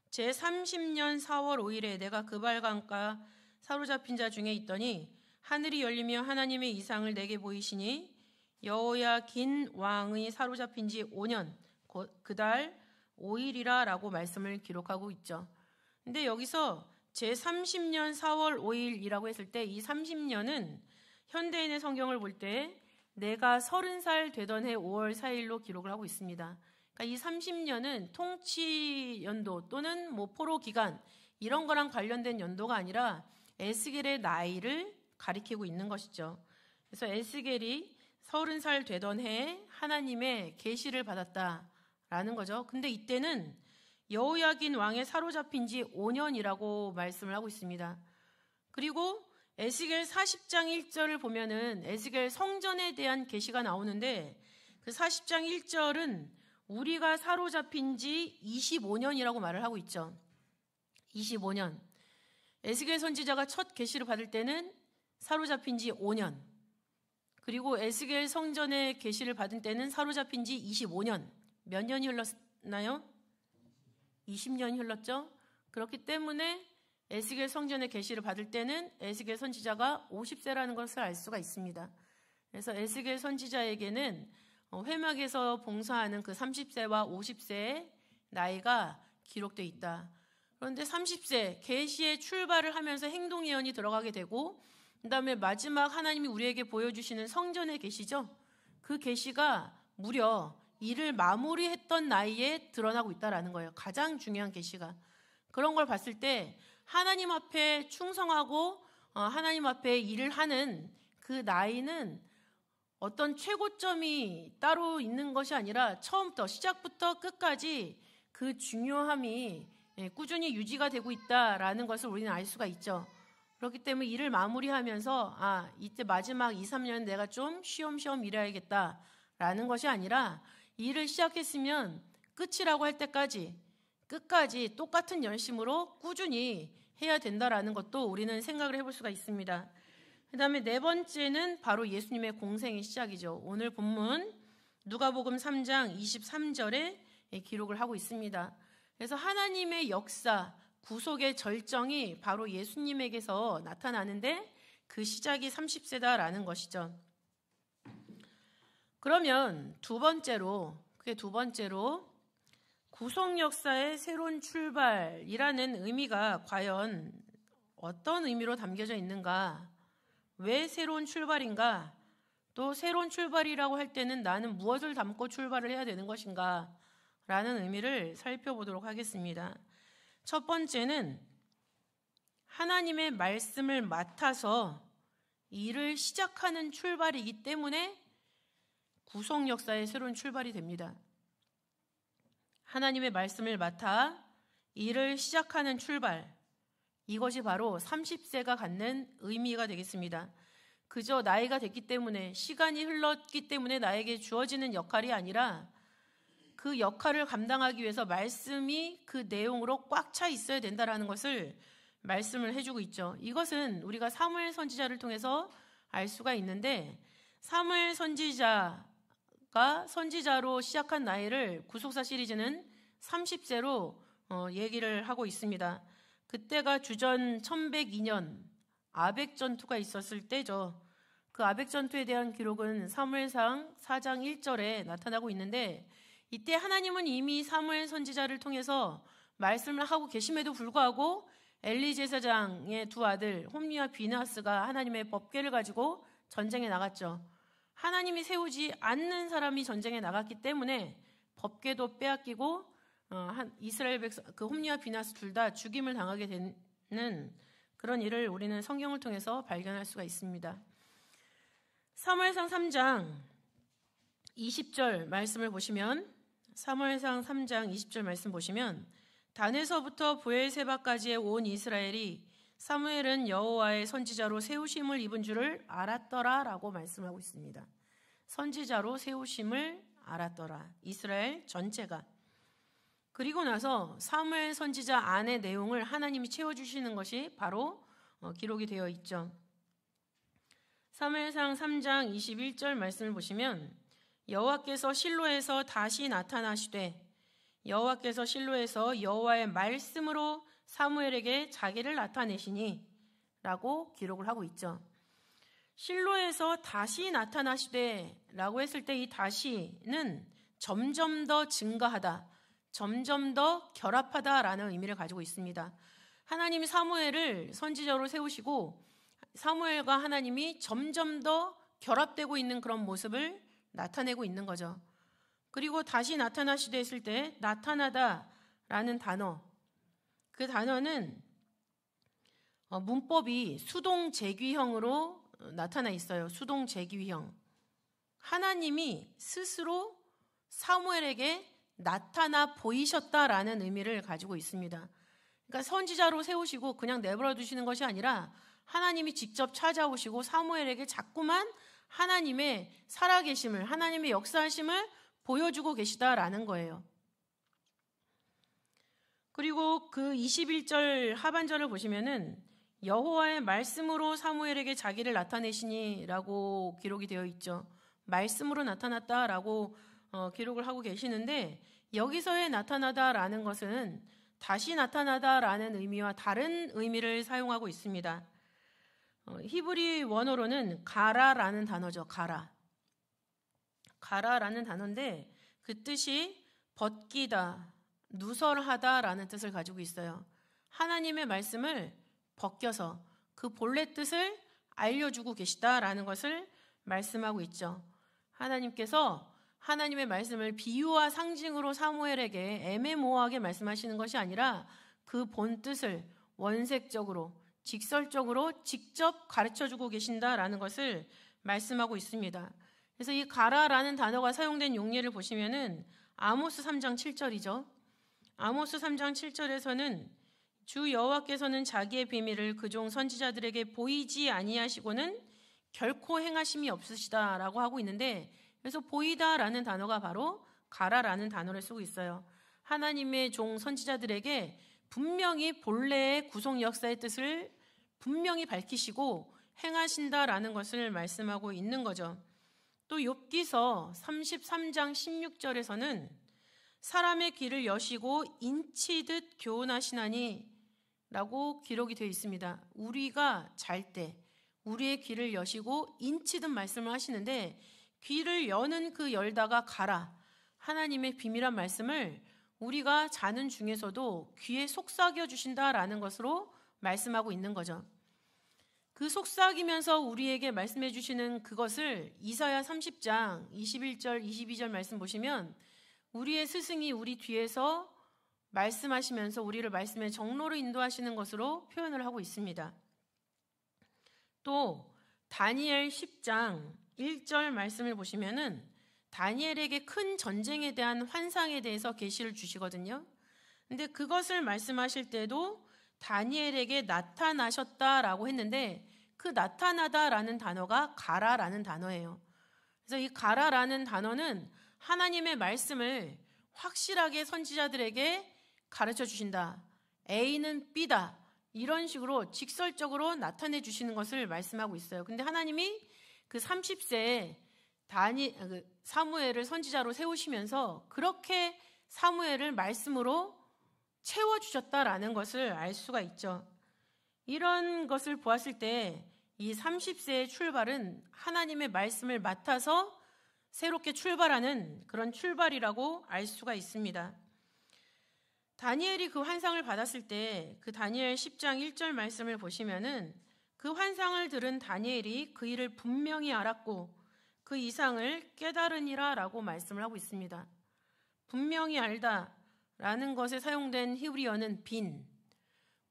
제30년 4월 5일에 내가 그발강가 사로잡힌 자 중에 있더니 하늘이 열리며 하나님의 이상을 내게 보이시니 여호야긴 왕의 사로잡힌 지 5년 그달 5일이라 라고 말씀을 기록하고 있죠. 근데 여기서 제30년 4월 5일이라고 했을 때 이 30년은 현대인의 성경을 볼 때 내가 30살 되던 해 5월 4일로 기록을 하고 있습니다. 그러니까 이 30년은 통치 연도 또는 포로 기간 이런 거랑 관련된 연도가 아니라 에스겔의 나이를 가리키고 있는 것이죠. 그래서 에스겔이 30살 되던 해에 하나님의 계시를 받았다라는 거죠. 근데 이때는 여호야긴 왕에 사로잡힌 지 5년이라고 말씀을 하고 있습니다. 그리고 에스겔 40장 1절을 보면은 에스겔 성전에 대한 계시가 나오는데 그 40장 1절은 우리가 사로잡힌 지 25년이라고 말을 하고 있죠. 25년. 에스겔 선지자가 첫 계시를 받을 때는 사로잡힌 지 5년. 그리고 에스겔 성전의 계시를 받은 때는 사로잡힌 지 25년. 몇 년이 흘렀나요? 20년이 흘렀죠. 그렇기 때문에 에스겔 성전의 계시를 받을 때는 에스겔 선지자가 50세라는 것을 알 수가 있습니다. 그래서 에스겔 선지자에게는 회막에서 봉사하는 그 30세와 50세의 나이가 기록되어 있다. 그런데 30세 계시의 출발을 하면서 행동 예언이 들어가게 되고 그다음에 마지막 하나님이 우리에게 보여주시는 성전의 계시죠. 그 계시가 무려 일을 마무리했던 나이에 드러나고 있다라는 거예요. 가장 중요한 계시가. 그런 걸 봤을 때 하나님 앞에 충성하고 하나님 앞에 일을 하는 그 나이는 어떤 최고점이 따로 있는 것이 아니라 처음부터 시작부터 끝까지 그 중요함이 꾸준히 유지가 되고 있다라는 것을 우리는 알 수가 있죠. 그렇기 때문에 일을 마무리하면서 이때 마지막 2, 3년 내가 좀 쉬엄쉬엄 일해야겠다라는 것이 아니라 일을 시작했으면 끝이라고 할 때까지 끝까지 똑같은 열심으로 꾸준히 해야 된다라는 것도 우리는 생각을 해볼 수가 있습니다. 그 다음에 네 번째는 바로 예수님의 공생의 시작이죠. 오늘 본문 누가복음 3장 23절에 기록을 하고 있습니다. 그래서 하나님의 역사, 구속의 절정이 바로 예수님에게서 나타나는데 그 시작이 30세다라는 것이죠. 그러면 두 번째로 구속 역사의 새로운 출발이라는 의미가 과연 어떤 의미로 담겨져 있는가? 왜 새로운 출발인가? 또 새로운 출발이라고 할 때는 나는 무엇을 담고 출발을 해야 되는 것인가? 라는 의미를 살펴보도록 하겠습니다. 첫 번째는 하나님의 말씀을 맡아서 일을 시작하는 출발이기 때문에 구속 역사의 새로운 출발이 됩니다. 하나님의 말씀을 맡아 일을 시작하는 출발, 이것이 바로 30세가 갖는 의미가 되겠습니다. 그저 나이가 됐기 때문에, 시간이 흘렀기 때문에 나에게 주어지는 역할이 아니라 그 역할을 감당하기 위해서 말씀이 그 내용으로 꽉 차 있어야 된다는 것을 말씀을 해주고 있죠. 이것은 우리가 사무엘 선지자를 통해서 알 수가 있는데, 사무엘 선지자가 선지자로 시작한 나이를 구속사 시리즈는 30세로 얘기를 하고 있습니다. 그때가 주전 1102년 아벡 전투가 있었을 때죠. 그 아벡 전투에 대한 기록은 사무엘상 4장 1절에 나타나고 있는데, 이때 하나님은 이미 사무엘 선지자를 통해서 말씀을 하고 계심에도 불구하고 엘리 제사장의 두 아들 홈리와 비나스가 하나님의 법궤를 가지고 전쟁에 나갔죠. 하나님이 세우지 않는 사람이 전쟁에 나갔기 때문에 법궤도 빼앗기고 이스라엘 백성 그 홈리와 비나스 둘 다 죽임을 당하게 되는 그런 일을 우리는 성경을 통해서 발견할 수가 있습니다. 사무엘상 3장 20절 말씀을 보시면, 사무엘상 3장 20절 말씀 보시면, 단에서부터 브엘세바까지의 온 이스라엘이 사무엘은 여호와의 선지자로 세우심을 입은 줄을 알았더라라고 말씀하고 있습니다. 선지자로 세우심을 알았더라. 이스라엘 전체가. 그리고 나서 사무엘 선지자 안의 내용을 하나님이 채워주시는 것이 바로 기록이 되어 있죠. 사무엘상 3장 21절 말씀을 보시면, 여호와께서 실로에서 다시 나타나시되, 여호와께서 실로에서 여호와의 말씀으로 사무엘에게 자기를 나타내시니 라고 기록을 하고 있죠. 실로에서 다시 나타나시되 라고 했을 때 이 다시는 점점 더 증가하다, 점점 더 결합하다라는 의미를 가지고 있습니다. 하나님이 사무엘을 선지자로 세우시고 사무엘과 하나님이 점점 더 결합되고 있는 그런 모습을 나타내고 있는 거죠. 그리고 다시 나타나시되 했을 때 나타나다라는 단어, 그 단어는 문법이 수동재귀형으로 나타나 있어요. 수동재귀형. 하나님이 스스로 사무엘에게 나타나 보이셨다라는 의미를 가지고 있습니다. 그러니까 선지자로 세우시고 그냥 내버려 두시는 것이 아니라 하나님이 직접 찾아오시고 사무엘에게 자꾸만 하나님의 살아계심을, 하나님의 역사하심을 보여주고 계시다라는 거예요. 그리고 그 21절 하반절을 보시면은 여호와의 말씀으로 사무엘에게 자기를 나타내시니라고 기록이 되어 있죠. 말씀으로 나타났다라고 기록을 하고 계시는데, 여기서의 나타나다라는 것은 다시 나타나다라는 의미와 다른 의미를 사용하고 있습니다. 히브리 원어로는 가라라는 단어죠. 가라라는 단어인데 그 뜻이 벗기다, 누설하다라는 뜻을 가지고 있어요. 하나님의 말씀을 벗겨서 그 본래 뜻을 알려주고 계시다라는 것을 말씀하고 있죠. 하나님께서 하나님의 말씀을 비유와 상징으로 사무엘에게 애매모호하게 말씀하시는 것이 아니라 그 본 뜻을 원색적으로, 직설적으로 직접 가르쳐주고 계신다라는 것을 말씀하고 있습니다. 그래서 이 가라라는 단어가 사용된 용례를 보시면은 아모스 3장 7절이죠. 아모스 3장 7절에서는 주 여호와께서는 자기의 비밀을 그종 선지자들에게 보이지 아니하시고는 결코 행하심이 없으시다라고 하고 있는데, 그래서 보이다라는 단어가 바로 가라라는 단어를 쓰고 있어요. 하나님의 종 선지자들에게 분명히 본래의 구속 역사의 뜻을 분명히 밝히시고 행하신다라는 것을 말씀하고 있는 거죠. 또 욥기서 33장 16절에서는 사람의 귀를 여시고 인치듯 교훈하시나니 라고 기록이 되어 있습니다. 우리가 잘 때 우리의 귀를 여시고 인치듯 말씀을 하시는데, 귀를 여는 그 열다가 가라, 하나님의 비밀한 말씀을 우리가 자는 중에서도 귀에 속삭여 주신다라는 것으로 말씀하고 있는 거죠. 그 속삭이면서 우리에게 말씀해 주시는 그것을 이사야 30장 21절 22절 말씀 보시면 우리의 스승이 우리 뒤에서 말씀하시면서 우리를 말씀의 정로로 인도하시는 것으로 표현을 하고 있습니다. 또 다니엘 10장 1절 말씀을 보시면은 다니엘에게 큰 전쟁에 대한 환상에 대해서 계시를 주시거든요. 근데 그것을 말씀하실 때도 다니엘에게 나타나셨다라고 했는데, 그 나타나다라는 단어가 가라라는 단어예요. 그래서 이 가라라는 단어는 하나님의 말씀을 확실하게 선지자들에게 가르쳐 주신다. A는 B다. 이런 식으로 직설적으로 나타내 주시는 것을 말씀하고 있어요. 근데 하나님이 그 30세에 사무엘을 선지자로 세우시면서 그렇게 사무엘을 말씀으로 채워주셨다라는 것을 알 수가 있죠. 이런 것을 보았을 때 이 30세의 출발은 하나님의 말씀을 맡아서 새롭게 출발하는 그런 출발이라고 알 수가 있습니다. 다니엘이 그 환상을 받았을 때 그 다니엘 10장 1절 말씀을 보시면은 그 환상을 들은 다니엘이 그 일을 분명히 알았고 그 이상을 깨달으니라 라고 말씀을 하고 있습니다. 분명히 알다 라는 것에 사용된 히브리어는 빈,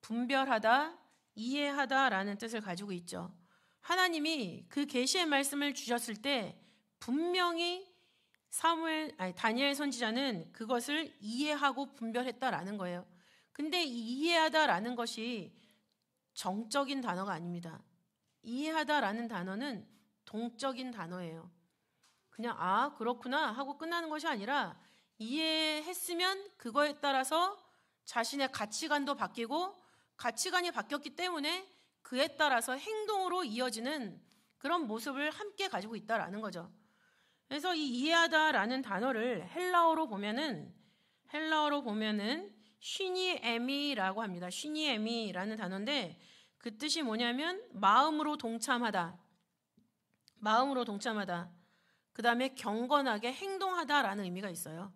분별하다, 이해하다 라는 뜻을 가지고 있죠. 하나님이 그 계시의 말씀을 주셨을 때 분명히 다니엘 선지자는 그것을 이해하고 분별했다라는 거예요. 근데 이 이해하다라는 것이 정적인 단어가 아닙니다. 이해하다라는 단어는 동적인 단어예요. 그냥 아 그렇구나 하고 끝나는 것이 아니라 이해했으면 그거에 따라서 자신의 가치관도 바뀌고, 가치관이 바뀌었기 때문에 그에 따라서 행동으로 이어지는 그런 모습을 함께 가지고 있다라는 거죠. 그래서 이 이해하다라는 단어를 헬라어로 보면은 쉬니에미라고 합니다. 쉬니에미라는 단어인데 그 뜻이 뭐냐면 마음으로 동참하다. 그 다음에 경건하게 행동하다라는 의미가 있어요.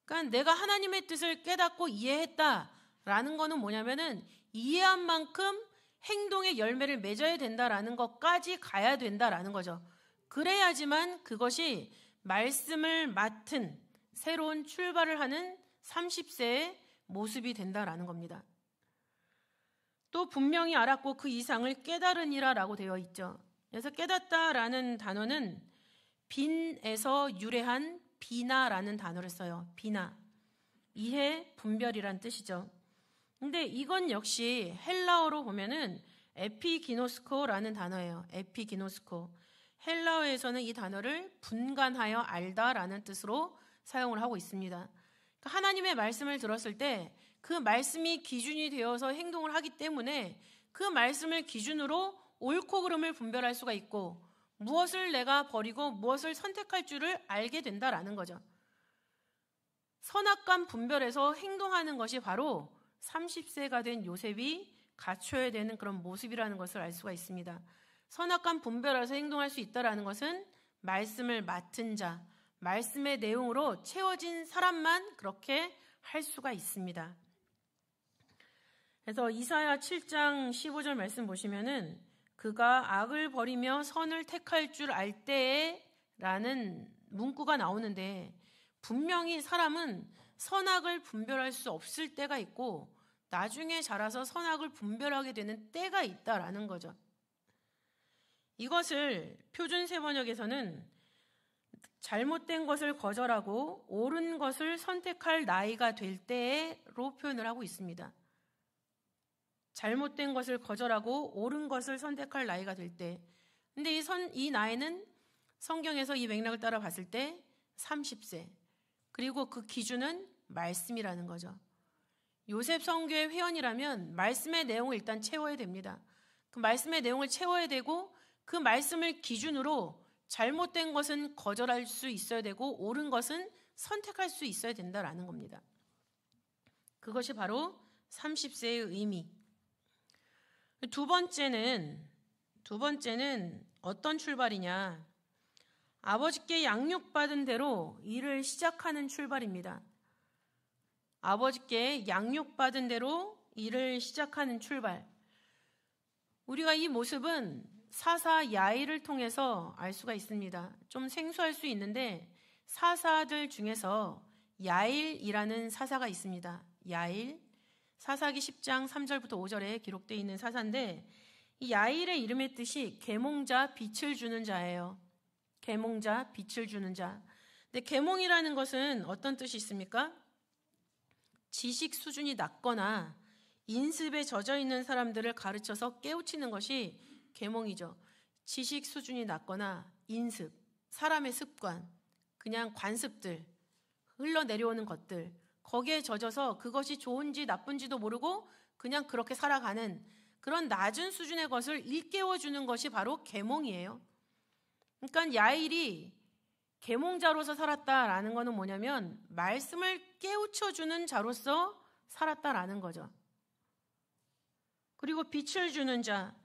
그러니까 내가 하나님의 뜻을 깨닫고 이해했다라는 거는 뭐냐면은 이해한 만큼 행동의 열매를 맺어야 된다라는 것까지 가야 된다라는 거죠. 그래야지만 그것이 말씀을 맡은 새로운 출발을 하는 30세의 모습이 된다라는 겁니다. 또 분명히 알았고 그 이상을 깨달으니라 라고 되어 있죠. 그래서 깨닫다라는 단어는 빈에서 유래한 비나라는 단어를 써요. 비나. 이해, 분별이란 뜻이죠. 근데 이건 역시 헬라어로 보면은 에피기노스코라는 단어예요. 에피기노스코. 헬라어에서는 이 단어를 분간하여 알다라는 뜻으로 사용을 하고 있습니다. 그러니까 하나님의 말씀을 들었을 때 그 말씀이 기준이 되어서 행동을 하기 때문에 그 말씀을 기준으로 옳고 그름을 분별할 수가 있고 무엇을 내가 버리고 무엇을 선택할 줄을 알게 된다라는 거죠. 선악간 분별해서 행동하는 것이 바로 30세가 된 요셉이 갖춰야 되는 그런 모습이라는 것을 알 수가 있습니다. 선악간 분별해서 행동할 수 있다는 것은 말씀을 맡은 자, 말씀의 내용으로 채워진 사람만 그렇게 할 수가 있습니다. 그래서 이사야 7장 15절 말씀 보시면은 그가 악을 버리며 선을 택할 줄 알 때에 라는 문구가 나오는데, 분명히 사람은 선악을 분별할 수 없을 때가 있고 나중에 자라서 선악을 분별하게 되는 때가 있다라는 거죠. 이것을 표준세번역에서는 잘못된 것을 거절하고 옳은 것을 선택할 나이가 될 때로 표현을 하고 있습니다. 잘못된 것을 거절하고 옳은 것을 선택할 나이가 될 때. 근데 이 나이는 성경에서 이 맥락을 따라 봤을 때 30세. 그리고 그 기준은 말씀이라는 거죠. 요셉 성교의 회원이라면 말씀의 내용을 일단 채워야 됩니다. 그 말씀의 내용을 채워야 되고 그 말씀을 기준으로 잘못된 것은 거절할 수 있어야 되고 옳은 것은 선택할 수 있어야 된다라는 겁니다. 그것이 바로 30세의 의미. 두 번째는 어떤 출발이냐? 아버지께 양육받은 대로 일을 시작하는 출발입니다. 아버지께 양육받은 대로 일을 시작하는 출발. 우리가 이 모습은 사사 야일을 통해서 알 수가 있습니다. 좀 생소할 수 있는데 사사들 중에서 야일이라는 사사가 있습니다. 야일, 사사기 10장 3절부터 5절에 기록되어 있는 사사인데 이 야일의 이름의 뜻이 계몽자, 빛을 주는 자예요. 계몽자, 빛을 주는 자. 근데 계몽이라는 것은 어떤 뜻이 있습니까? 지식 수준이 낮거나 인습에 젖어 있는 사람들을 가르쳐서 깨우치는 것이 계몽이죠. 지식 수준이 낮거나 인습, 사람의 습관, 그냥 관습들, 흘러내려오는 것들, 거기에 젖어서 그것이 좋은지 나쁜지도 모르고 그냥 그렇게 살아가는 그런 낮은 수준의 것을 일깨워주는 것이 바로 계몽이에요. 그러니까 야일이 계몽자로서 살았다라는 것은 뭐냐면 말씀을 깨우쳐주는 자로서 살았다라는 거죠. 그리고 빛을 주는 자,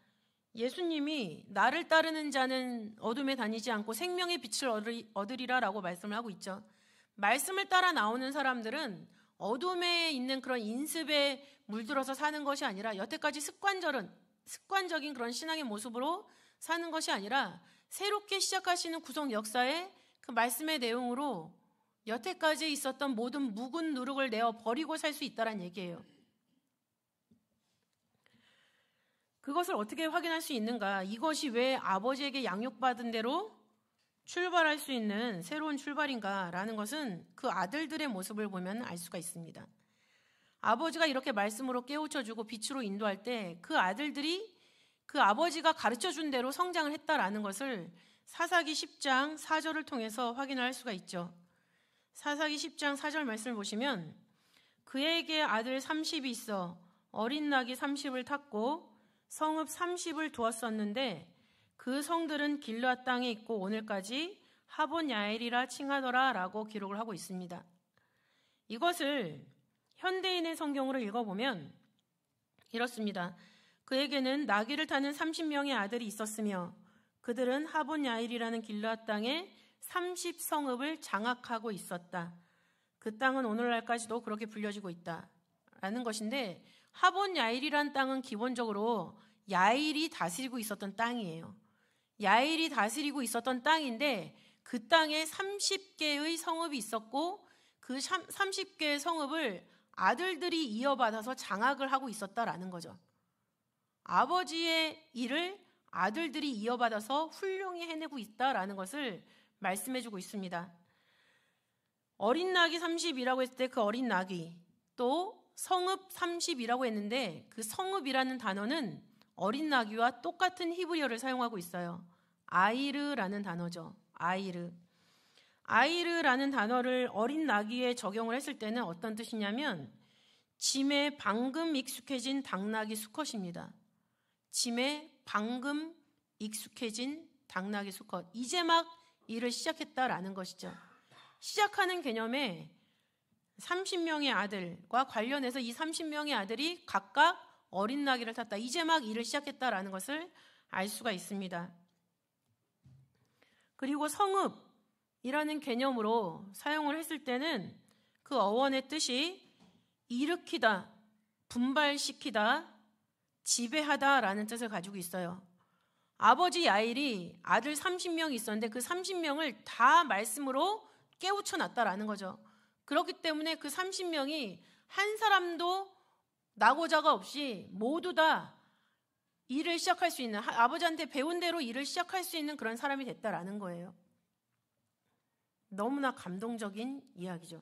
예수님이 나를 따르는 자는 어둠에 다니지 않고 생명의 빛을 얻으리라라고 말씀을 하고 있죠. 말씀을 따라 나오는 사람들은 어둠에 있는 그런 인습에 물들어서 사는 것이 아니라 여태까지 습관적인 그런 신앙의 모습으로 사는 것이 아니라 새롭게 시작하시는 구속 역사의 그 말씀의 내용으로 여태까지 있었던 모든 묵은 누룩을 내어 버리고 살 수 있다는 얘기예요. 그것을 어떻게 확인할 수 있는가? 이것이 왜 아버지에게 양육받은 대로 출발할 수 있는 새로운 출발인가라는 것은 그 아들들의 모습을 보면 알 수가 있습니다. 아버지가 이렇게 말씀으로 깨우쳐주고 빛으로 인도할 때 그 아들들이 그 아버지가 가르쳐준 대로 성장을 했다라는 것을 사사기 10장 4절을 통해서 확인할 수가 있죠. 사사기 10장 4절 말씀을 보시면 그에게 아들 30이 있어 어린 낙이 30을 탔고 성읍 30을 두었었는데 그 성들은 길르앗 땅에 있고 오늘까지 하본 야엘이라 칭하더라 라고 기록을 하고 있습니다. 이것을 현대인의 성경으로 읽어보면 이렇습니다. 그에게는 나귀를 타는 30명의 아들이 있었으며 그들은 하본 야일이라는 길르앗 땅에 30성읍을 장악하고 있었다. 그 땅은 오늘날까지도 그렇게 불려지고 있다라는 것인데 하본 야일이라는 땅은 기본적으로 야일이 다스리고 있었던 땅이에요. 야일이 다스리고 있었던 땅인데 그 땅에 30개의 성읍이 있었고 그 30개의 성읍을 아들들이 이어받아서 장악을 하고 있었다라는 거죠. 아버지의 일을 아들들이 이어받아서 훌륭히 해내고 있다라는 것을 말씀해주고 있습니다. 어린 낙이 30이라고 했을 때 그 어린 낙이 또 성읍 30이라고 했는데 그 성읍이라는 단어는 어린 나귀와 똑같은 히브리어를 사용하고 있어요. 아이르라는 단어죠. 아이르라는 단어를 어린 나귀에 적용을 했을 때는 어떤 뜻이냐면 짐에 방금 익숙해진 당나귀 수컷입니다. 짐에 방금 익숙해진 당나귀 수컷. 이제 막 일을 시작했다라는 것이죠. 시작하는 개념에 30명의 아들과 관련해서 이 30명의 아들이 각각 어린 나귀를 탔다. 이제 막 일을 시작했다라는 것을 알 수가 있습니다. 그리고 성읍이라는 개념으로 사용을 했을 때는 그 어원의 뜻이 일으키다, 분발시키다, 지배하다라는 뜻을 가지고 있어요. 아버지 야일이 아들 30명이 있었는데 그 30명을 다 말씀으로 깨우쳐놨다라는 거죠. 그렇기 때문에 그 30명이 한 사람도 나고자가 없이 모두 다 일을 시작할 수 있는, 아버지한테 배운 대로 일을 시작할 수 있는 그런 사람이 됐다라는 거예요. 너무나 감동적인 이야기죠.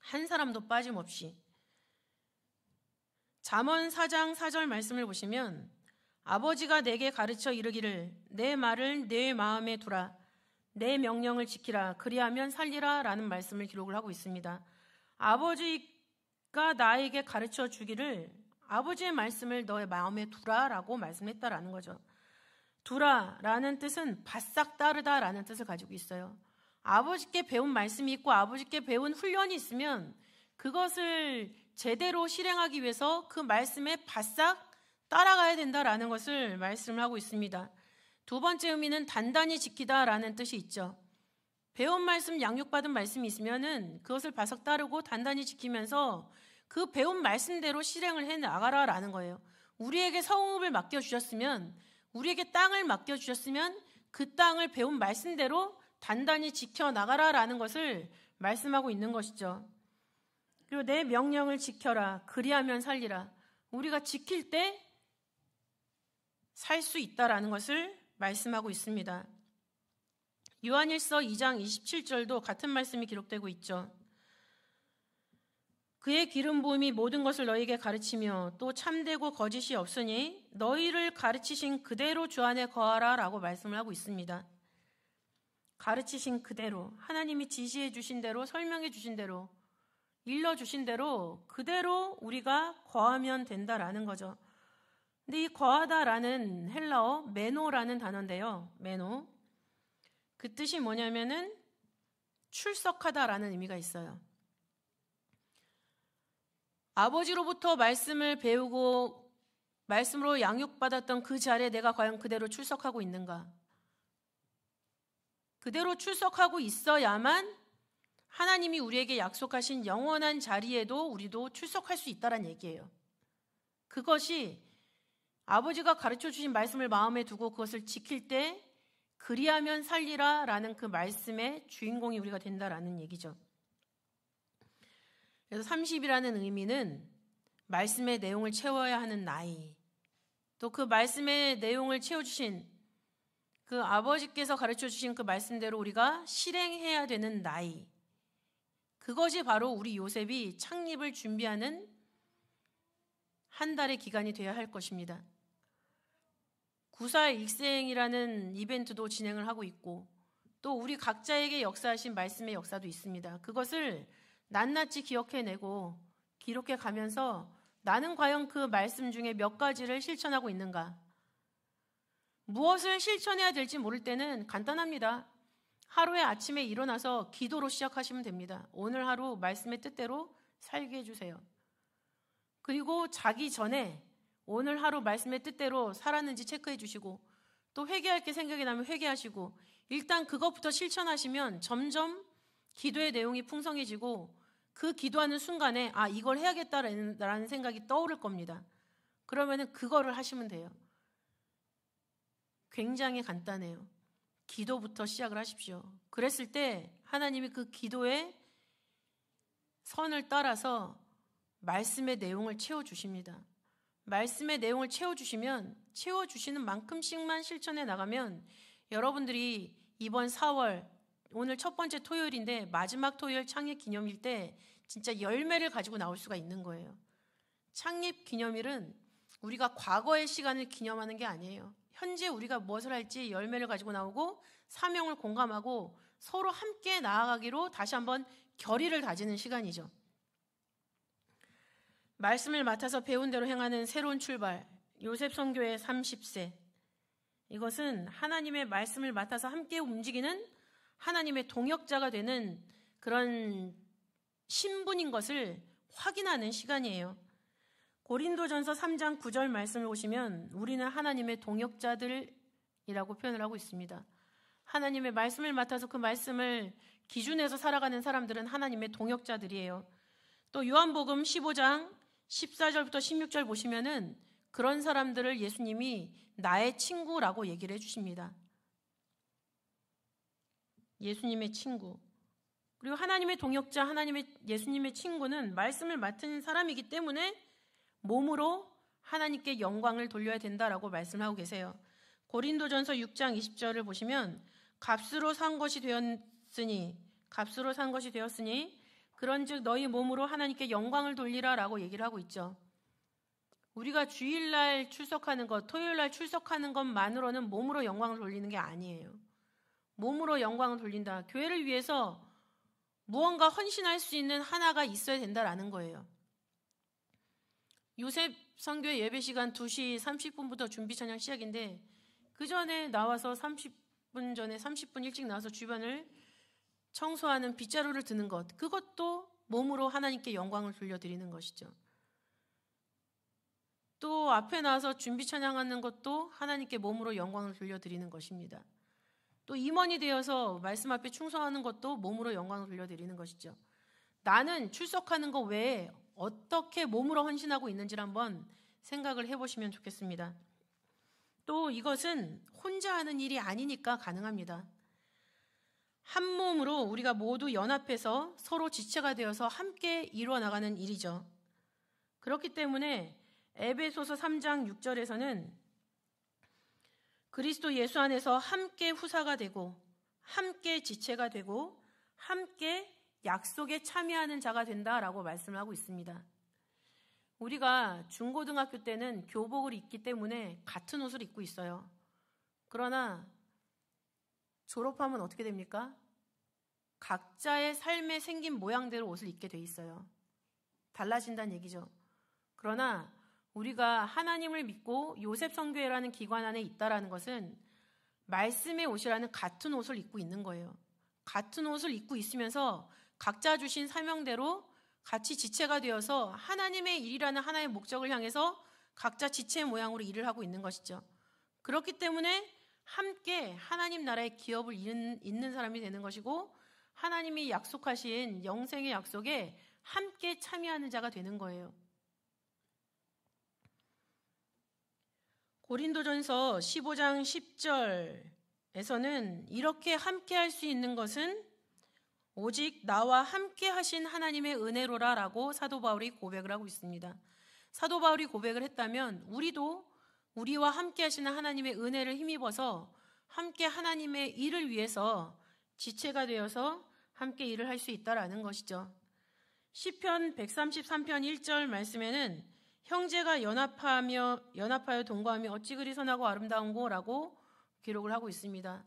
한 사람도 빠짐없이. 잠언 4장 4절 말씀을 보시면 아버지가 내게 가르쳐 이르기를 내 말을 내 마음에 두라 내 명령을 지키라 그리하면 살리라 라는 말씀을 기록을 하고 있습니다. 아버지가 나에게 가르쳐 주기를 아버지의 말씀을 너의 마음에 두라 라고 말씀했다라는 거죠. 두라라는 뜻은 바싹 따르다라는 뜻을 가지고 있어요. 아버지께 배운 말씀이 있고 아버지께 배운 훈련이 있으면 그것을 제대로 실행하기 위해서 그 말씀에 바싹 따라가야 된다라는 것을 말씀을 하고 있습니다. 두 번째 의미는 단단히 지키다라는 뜻이 있죠. 배운 말씀, 양육받은 말씀이 있으면은 그것을 바싹 따르고 단단히 지키면서 그 배운 말씀대로 실행을 해 나가라라는 거예요. 우리에게 성읍을 맡겨주셨으면, 우리에게 땅을 맡겨주셨으면 그 땅을 배운 말씀대로 단단히 지켜나가라라는 것을 말씀하고 있는 것이죠. 그리고 내 명령을 지켜라. 그리하면 살리라. 우리가 지킬 때 살 수 있다라는 것을 말씀하고 있습니다. 요한일서 2장 27절도 같은 말씀이 기록되고 있죠. 그의 기름 부음이 모든 것을 너희에게 가르치며 또 참되고 거짓이 없으니 너희를 가르치신 그대로 주 안에 거하라 라고 말씀을 하고 있습니다. 가르치신 그대로, 하나님이 지시해 주신 대로, 설명해 주신 대로, 일러 주신 대로 그대로 우리가 거하면 된다라는 거죠. 근데 이 거하다라는 헬라어 메노라는 단어인데요. 메노. 그 뜻이 뭐냐면은 출석하다라는 의미가 있어요. 아버지로부터 말씀을 배우고 말씀으로 양육받았던 그 자리에 내가 과연 그대로 출석하고 있는가? 그대로 출석하고 있어야만 하나님이 우리에게 약속하신 영원한 자리에도 우리도 출석할 수 있다는 얘기예요. 그것이 아버지가 가르쳐 주신 말씀을 마음에 두고 그것을 지킬 때 그리하면 살리라 라는 그 말씀의 주인공이 우리가 된다라는 얘기죠. 그래서 30이라는 의미는 말씀의 내용을 채워야 하는 나이, 또 그 말씀의 내용을 채워주신 그 아버지께서 가르쳐 주신 그 말씀대로 우리가 실행해야 되는 나이, 그것이 바로 우리 요셉이 창립을 준비하는 한 달의 기간이 되어야 할 것입니다. 9살 일생이라는 이벤트도 진행을 하고 있고 또 우리 각자에게 역사하신 말씀의 역사도 있습니다. 그것을 낱낱이 기억해내고 기록해 가면서 나는 과연 그 말씀 중에 몇 가지를 실천하고 있는가? 무엇을 실천해야 될지 모를 때는 간단합니다. 하루에 아침에 일어나서 기도로 시작하시면 됩니다. 오늘 하루 말씀의 뜻대로 살게 해주세요. 그리고 자기 전에 오늘 하루 말씀의 뜻대로 살았는지 체크해 주시고 또 회개할 게 생각이 나면 회개하시고 일단 그것부터 실천하시면 점점 기도의 내용이 풍성해지고 그 기도하는 순간에 아 이걸 해야겠다라는 생각이 떠오를 겁니다. 그러면은 그거를 하시면 돼요. 굉장히 간단해요. 기도부터 시작을 하십시오. 그랬을 때 하나님이 그 기도의 선을 따라서 말씀의 내용을 채워주십니다. 말씀의 내용을 채워주시면 채워주시는 만큼씩만 실천해 나가면 여러분들이 이번 4월 오늘 첫 번째 토요일인데 마지막 토요일 창립 기념일 때 진짜 열매를 가지고 나올 수가 있는 거예요. 창립 기념일은 우리가 과거의 시간을 기념하는 게 아니에요. 현재 우리가 무엇을 할지 열매를 가지고 나오고 사명을 공감하고 서로 함께 나아가기로 다시 한번 결의를 다지는 시간이죠. 말씀을 맡아서 배운 대로 행하는 새로운 출발, 요셉 선교의 30세. 이것은 하나님의 말씀을 맡아서 함께 움직이는 하나님의 동역자가 되는 그런 신분인 것을 확인하는 시간이에요. 고린도전서 3장 9절 말씀을 보시면 우리는 하나님의 동역자들이라고 표현을 하고 있습니다. 하나님의 말씀을 맡아서 그 말씀을 기준해서 살아가는 사람들은 하나님의 동역자들이에요. 또 요한복음 15장 14절부터 16절 보시면은 그런 사람들을 예수님이 나의 친구라고 얘기를 해주십니다. 예수님의 친구. 그리고 하나님의 동역자, 예수님의 친구는 말씀을 맡은 사람이기 때문에 몸으로 하나님께 영광을 돌려야 된다라고 말씀하고 계세요. 고린도전서 6장 20절을 보시면 값으로 산 것이 되었으니 그런즉 너희 몸으로 하나님께 영광을 돌리라라고 얘기를 하고 있죠. 우리가 주일날 출석하는 것, 토요일날 출석하는 것만으로는 몸으로 영광을 돌리는 게 아니에요. 몸으로 영광을 돌린다. 교회를 위해서 무언가 헌신할 수 있는 하나가 있어야 된다라는 거예요. 요셉 선교의 예배 시간 2시 30분부터 준비 찬양 시작인데 그 전에 나와서 30분 전에 30분 일찍 나와서 주변을 청소하는 빗자루를 드는 것, 그것도 몸으로 하나님께 영광을 돌려드리는 것이죠. 또 앞에 나와서 준비 찬양하는 것도 하나님께 몸으로 영광을 돌려드리는 것입니다. 또 임원이 되어서 말씀 앞에 충성하는 것도 몸으로 영광을 돌려드리는 것이죠. 나는 출석하는 것 외에 어떻게 몸으로 헌신하고 있는지를 한번 생각을 해보시면 좋겠습니다. 또 이것은 혼자 하는 일이 아니니까 가능합니다. 한 몸으로 우리가 모두 연합해서 서로 지체가 되어서 함께 이루어 나가는 일이죠. 그렇기 때문에 에베소서 3장 6절에서는 그리스도 예수 안에서 함께 후사가 되고 함께 지체가 되고 함께 약속에 참여하는 자가 된다라고 말씀을 하고 있습니다. 우리가 중고등학교 때는 교복을 입기 때문에 같은 옷을 입고 있어요. 그러나 졸업하면 어떻게 됩니까? 각자의 삶에 생긴 모양대로 옷을 입게 돼 있어요. 달라진다는 얘기죠. 그러나 우리가 하나님을 믿고 요셉 선교회라는 기관 안에 있다라는 것은 말씀의 옷이라는 같은 옷을 입고 있는 거예요. 같은 옷을 입고 있으면서 각자 주신 사명대로 같이 지체가 되어서 하나님의 일이라는 하나의 목적을 향해서 각자 지체의 모양으로 일을 하고 있는 것이죠. 그렇기 때문에 함께 하나님 나라의 기업을 잇는 사람이 되는 것이고 하나님이 약속하신 영생의 약속에 함께 참여하는 자가 되는 거예요. 고린도전서 15장 10절에서는 이렇게 함께 할 수 있는 것은 오직 나와 함께 하신 하나님의 은혜로라 라고 사도 바울이 고백을 하고 있습니다. 사도 바울이 고백을 했다면 우리도 우리와 함께 하시는 하나님의 은혜를 힘입어서 함께 하나님의 일을 위해서 지체가 되어서 함께 일을 할 수 있다라는 것이죠. 시편 133편 1절 말씀에는 형제가 연합하여 동거하며 어찌 그리 선하고 아름다운고 라고 기록을 하고 있습니다.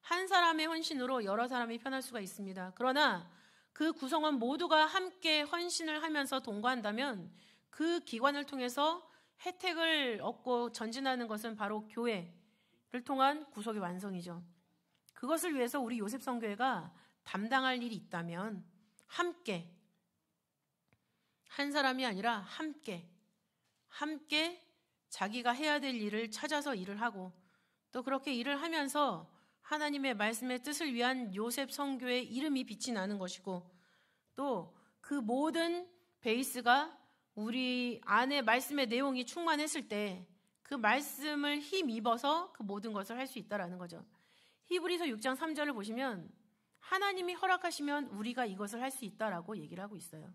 한 사람의 헌신으로 여러 사람이 편할 수가 있습니다. 그러나 그 구성원 모두가 함께 헌신을 하면서 동거한다면 그 기관을 통해서 혜택을 얻고 전진하는 것은 바로 교회를 통한 구속의 완성이죠. 그것을 위해서 우리 요셉 선교회가 담당할 일이 있다면 함께, 한 사람이 아니라 함께 자기가 해야 될 일을 찾아서 일을 하고 또 그렇게 일을 하면서 하나님의 말씀의 뜻을 위한 요셉 선교의 이름이 빛이 나는 것이고 또 그 모든 베이스가 우리 안에 말씀의 내용이 충만했을 때 그 말씀을 힘입어서 그 모든 것을 할 수 있다라는 거죠. 히브리서 6장 3절을 보시면 하나님이 허락하시면 우리가 이것을 할 수 있다라고 얘기를 하고 있어요.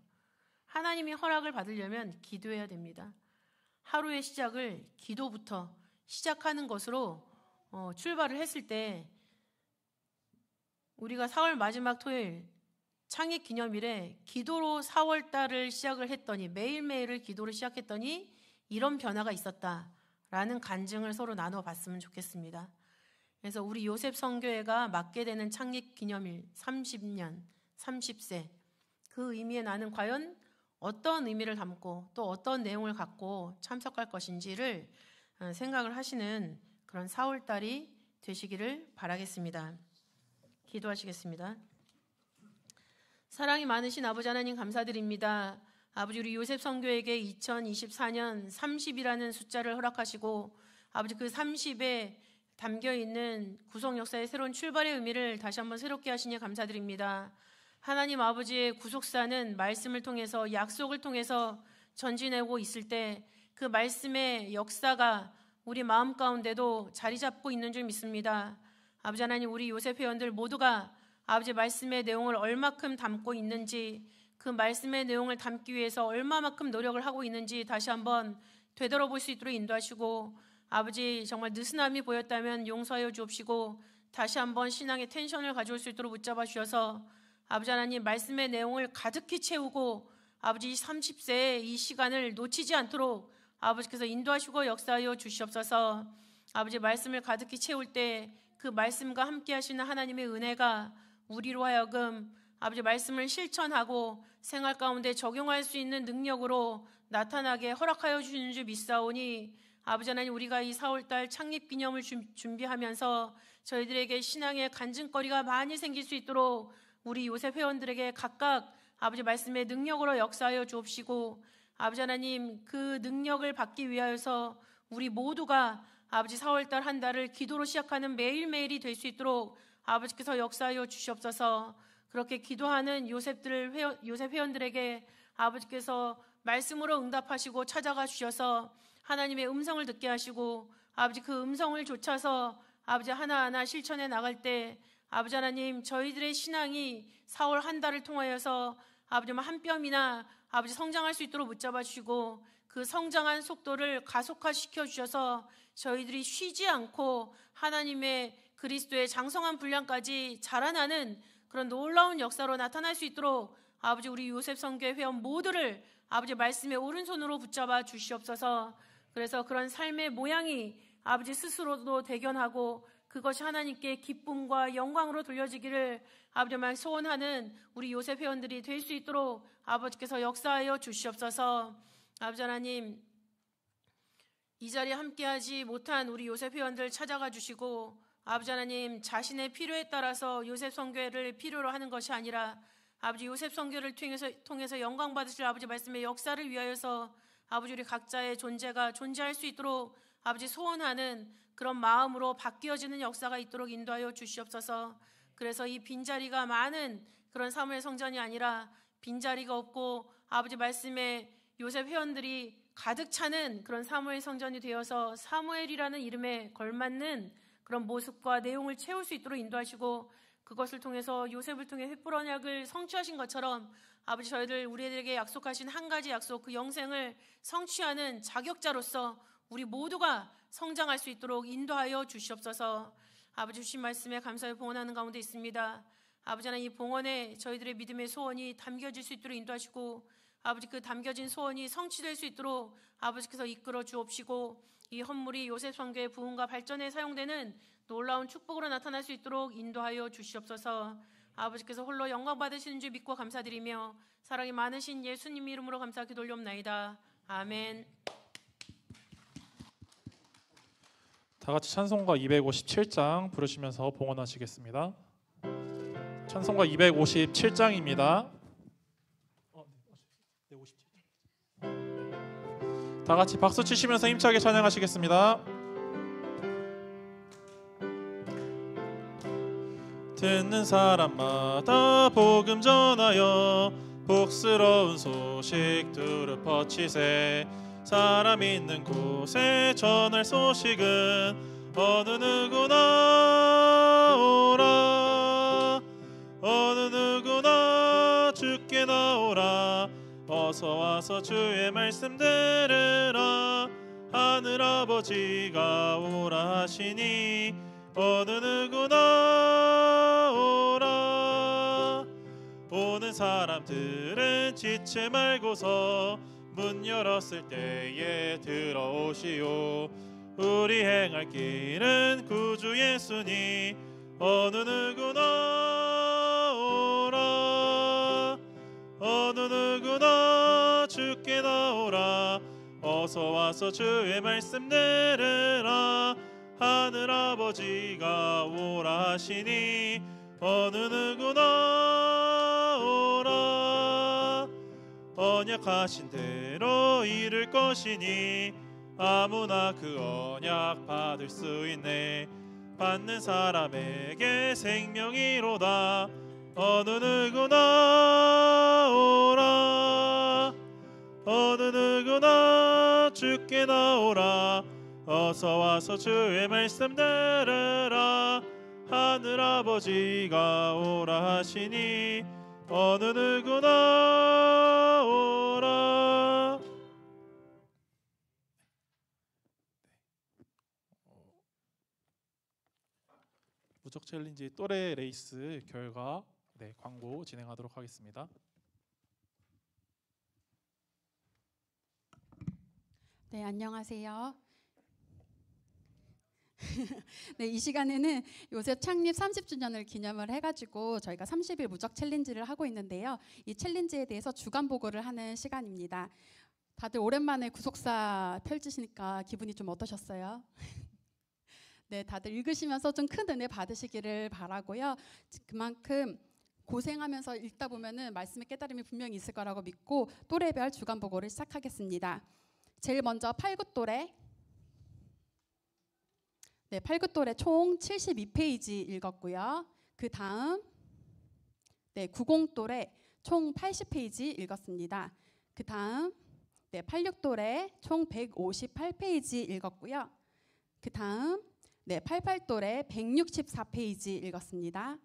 하나님이 허락을 받으려면 기도해야 됩니다. 하루의 시작을 기도부터 시작하는 것으로 출발을 했을 때 우리가 4월 마지막 토요일 창립 기념일에 기도로 4월 달을 시작을 했더니 매일매일을 기도로 시작했더니 이런 변화가 있었다라는 간증을 서로 나눠봤으면 좋겠습니다. 그래서 우리 요셉 선교회가 맞게 되는 창립 기념일 30년, 30세 그 의미에 나는 과연 어떤 의미를 담고 또 어떤 내용을 갖고 참석할 것인지를 생각을 하시는 그런 4월 달이 되시기를 바라겠습니다. 기도하시겠습니다. 사랑이 많으신 아버지 하나님 감사드립니다. 아버지 우리 요셉 선교에게 2024년 30이라는 숫자를 허락하시고 아버지 그 30에 담겨있는 구속 역사의 새로운 출발의 의미를 다시 한번 새롭게 하시니 감사드립니다. 하나님 아버지의 구속사는 말씀을 통해서 약속을 통해서 전진하고 있을 때 그 말씀의 역사가 우리 마음 가운데도 자리 잡고 있는 줄 믿습니다. 아버지 하나님 우리 요셉 회원들 모두가 아버지 말씀의 내용을 얼마큼 담고 있는지 그 말씀의 내용을 담기 위해서 얼마만큼 노력을 하고 있는지 다시 한번 되돌아볼 수 있도록 인도하시고 아버지 정말 느슨함이 보였다면 용서하여 주옵시고 다시 한번 신앙의 텐션을 가져올 수 있도록 붙잡아 주셔서 아버지 하나님 말씀의 내용을 가득히 채우고 아버지 30세의 이 시간을 놓치지 않도록 아버지께서 인도하시고 역사하여 주시옵소서. 아버지 말씀을 가득히 채울 때 그 말씀과 함께 하시는 하나님의 은혜가 우리로 하여금 아버지 말씀을 실천하고 생활 가운데 적용할 수 있는 능력으로 나타나게 허락하여 주시는 줄 믿사오니 아버지 하나님, 우리가 이 4월달 창립기념을 준비하면서 저희들에게 신앙의 간증거리가 많이 생길 수 있도록 우리 요셉 회원들에게 각각 아버지 말씀의 능력으로 역사하여 주옵시고, 아버지 하나님, 그 능력을 받기 위하여서 우리 모두가 아버지 4월달 한 달을 기도로 시작하는 매일매일이 될 수 있도록 아버지께서 역사하여 주시옵소서. 그렇게 기도하는 요셉 회원들에게 아버지께서 말씀으로 응답하시고 찾아가 주셔서 하나님의 음성을 듣게 하시고, 아버지 그 음성을 좇아서 아버지 하나하나 실천해 나갈 때 아버지 하나님, 저희들의 신앙이 4월 한 달을 통하여서 아버지 한 뼘이나 아버지 성장할 수 있도록 붙잡아 주시고, 그 성장한 속도를 가속화시켜 주셔서 저희들이 쉬지 않고 하나님의 그리스도의 장성한 분량까지 자라나는 그런 놀라운 역사로 나타날 수 있도록 아버지 우리 요셉 선교회 회원 모두를 아버지 말씀의 오른손으로 붙잡아 주시옵소서. 그래서 그런 삶의 모양이 아버지 스스로도 대견하고 그것이 하나님께 기쁨과 영광으로 돌려지기를 아버지만 소원하는 우리 요셉 회원들이 될 수 있도록 아버지께서 역사하여 주시옵소서. 아버지 하나님, 이 자리에 함께하지 못한 우리 요셉 회원들 찾아가 주시고, 아버지 하나님, 자신의 필요에 따라서 요셉 선교회를 필요로 하는 것이 아니라 아버지 요셉 선교를 통해서 영광 받으실 아버지 말씀의 역사를 위하여서 아버지 우리 각자의 존재가 존재할 수 있도록 아버지 소원하는 그런 마음으로 바뀌어지는 역사가 있도록 인도하여 주시옵소서. 그래서 이 빈자리가 많은 그런 사무엘 성전이 아니라 빈자리가 없고 아버지 말씀에 요셉 회원들이 가득 차는 그런 사무엘 성전이 되어서 사무엘이라는 이름에 걸맞는 그런 모습과 내용을 채울 수 있도록 인도하시고, 그것을 통해서 요셉을 통해 횃불 언약을 성취하신 것처럼 아버지 저희들 우리에게 약속하신 한 가지 약속, 그 영생을 성취하는 자격자로서 우리 모두가 성장할 수 있도록 인도하여 주시옵소서. 아버지 주신 말씀에 감사의 봉헌하는 가운데 있습니다. 아버지 하나님, 이 봉헌에 저희들의 믿음의 소원이 담겨질 수 있도록 인도하시고, 아버지 그 담겨진 소원이 성취될 수 있도록 아버지께서 이끌어 주옵시고, 이 헌물이 요셉 선교의 부흥과 발전에 사용되는 놀라운 축복으로 나타날 수 있도록 인도하여 주시옵소서. 아버지께서 홀로 영광 받으시는 줄 믿고 감사드리며 사랑이 많으신 예수님 이름으로 감사 기도 올려옵나이다. 아멘.
다 같이 찬송가 257장 부르시면서 봉헌하시겠습니다. 찬송가 257장입니다. 다 같이 박수 치시면서 힘차게 찬양하시겠습니다. 듣는 사람마다 복음 전하여 복스러운 소식 두루 퍼치세. 사람 있는 곳에 전할 소식은 어느 누구나 오라. 어느 누구나 주께 나오라. 어서 와서 주의 말씀 들으라. 하늘 아버지가 오라 하시니 어느 누구나 오라. 오는 사람들은 지체 말고서 문 열었을 때에 들어오시오. 우리 행할 길은 구주 예수니 어느 누구나 오라. 어느 누구나 주께 나오라. 어서 와서 주의 말씀 들으라. 하늘 아버지가 오라 하시니 어느 누구나 오라. 언약하신 대로 이룰 것이니 아무나 그 언약 받을 수 있네. 받는 사람에게 생명이로다. 어느 누구나 오라. 어느 누구나 주께 나오라. 어서 와서 주의 말씀 들으라. 하늘 아버지가 오라 하시니 어느 누구나 오라. 무적 챌린지 또래 레이스 결과 광고 진행하도록 하겠습니다.
네, 안녕하세요. 네, 이 시간에는 요셉 창립 30주년을 기념을 해가지고 저희가 30일 무적 챌린지를 하고 있는데요. 이 챌린지에 대해서 주간 보고를 하는 시간입니다.
다들 오랜만에 구속사 펼치시니까 기분이 좀 어떠셨어요? 네, 다들 읽으시면서 좀 큰 은혜 받으시기를 바라고요. 그만큼 고생하면서 읽다 보면은 말씀의 깨달음이 분명히 있을 거라고 믿고 또래별 주간 보고를 시작하겠습니다. 제일 먼저 8구또래. 네, 8구또래 총 72페이지 읽었고요. 그 다음 90또래 총 80페이지 읽었습니다. 그 다음 86또래 총 158페이지 읽었고요. 그 다음 88또래 164페이지 읽었습니다.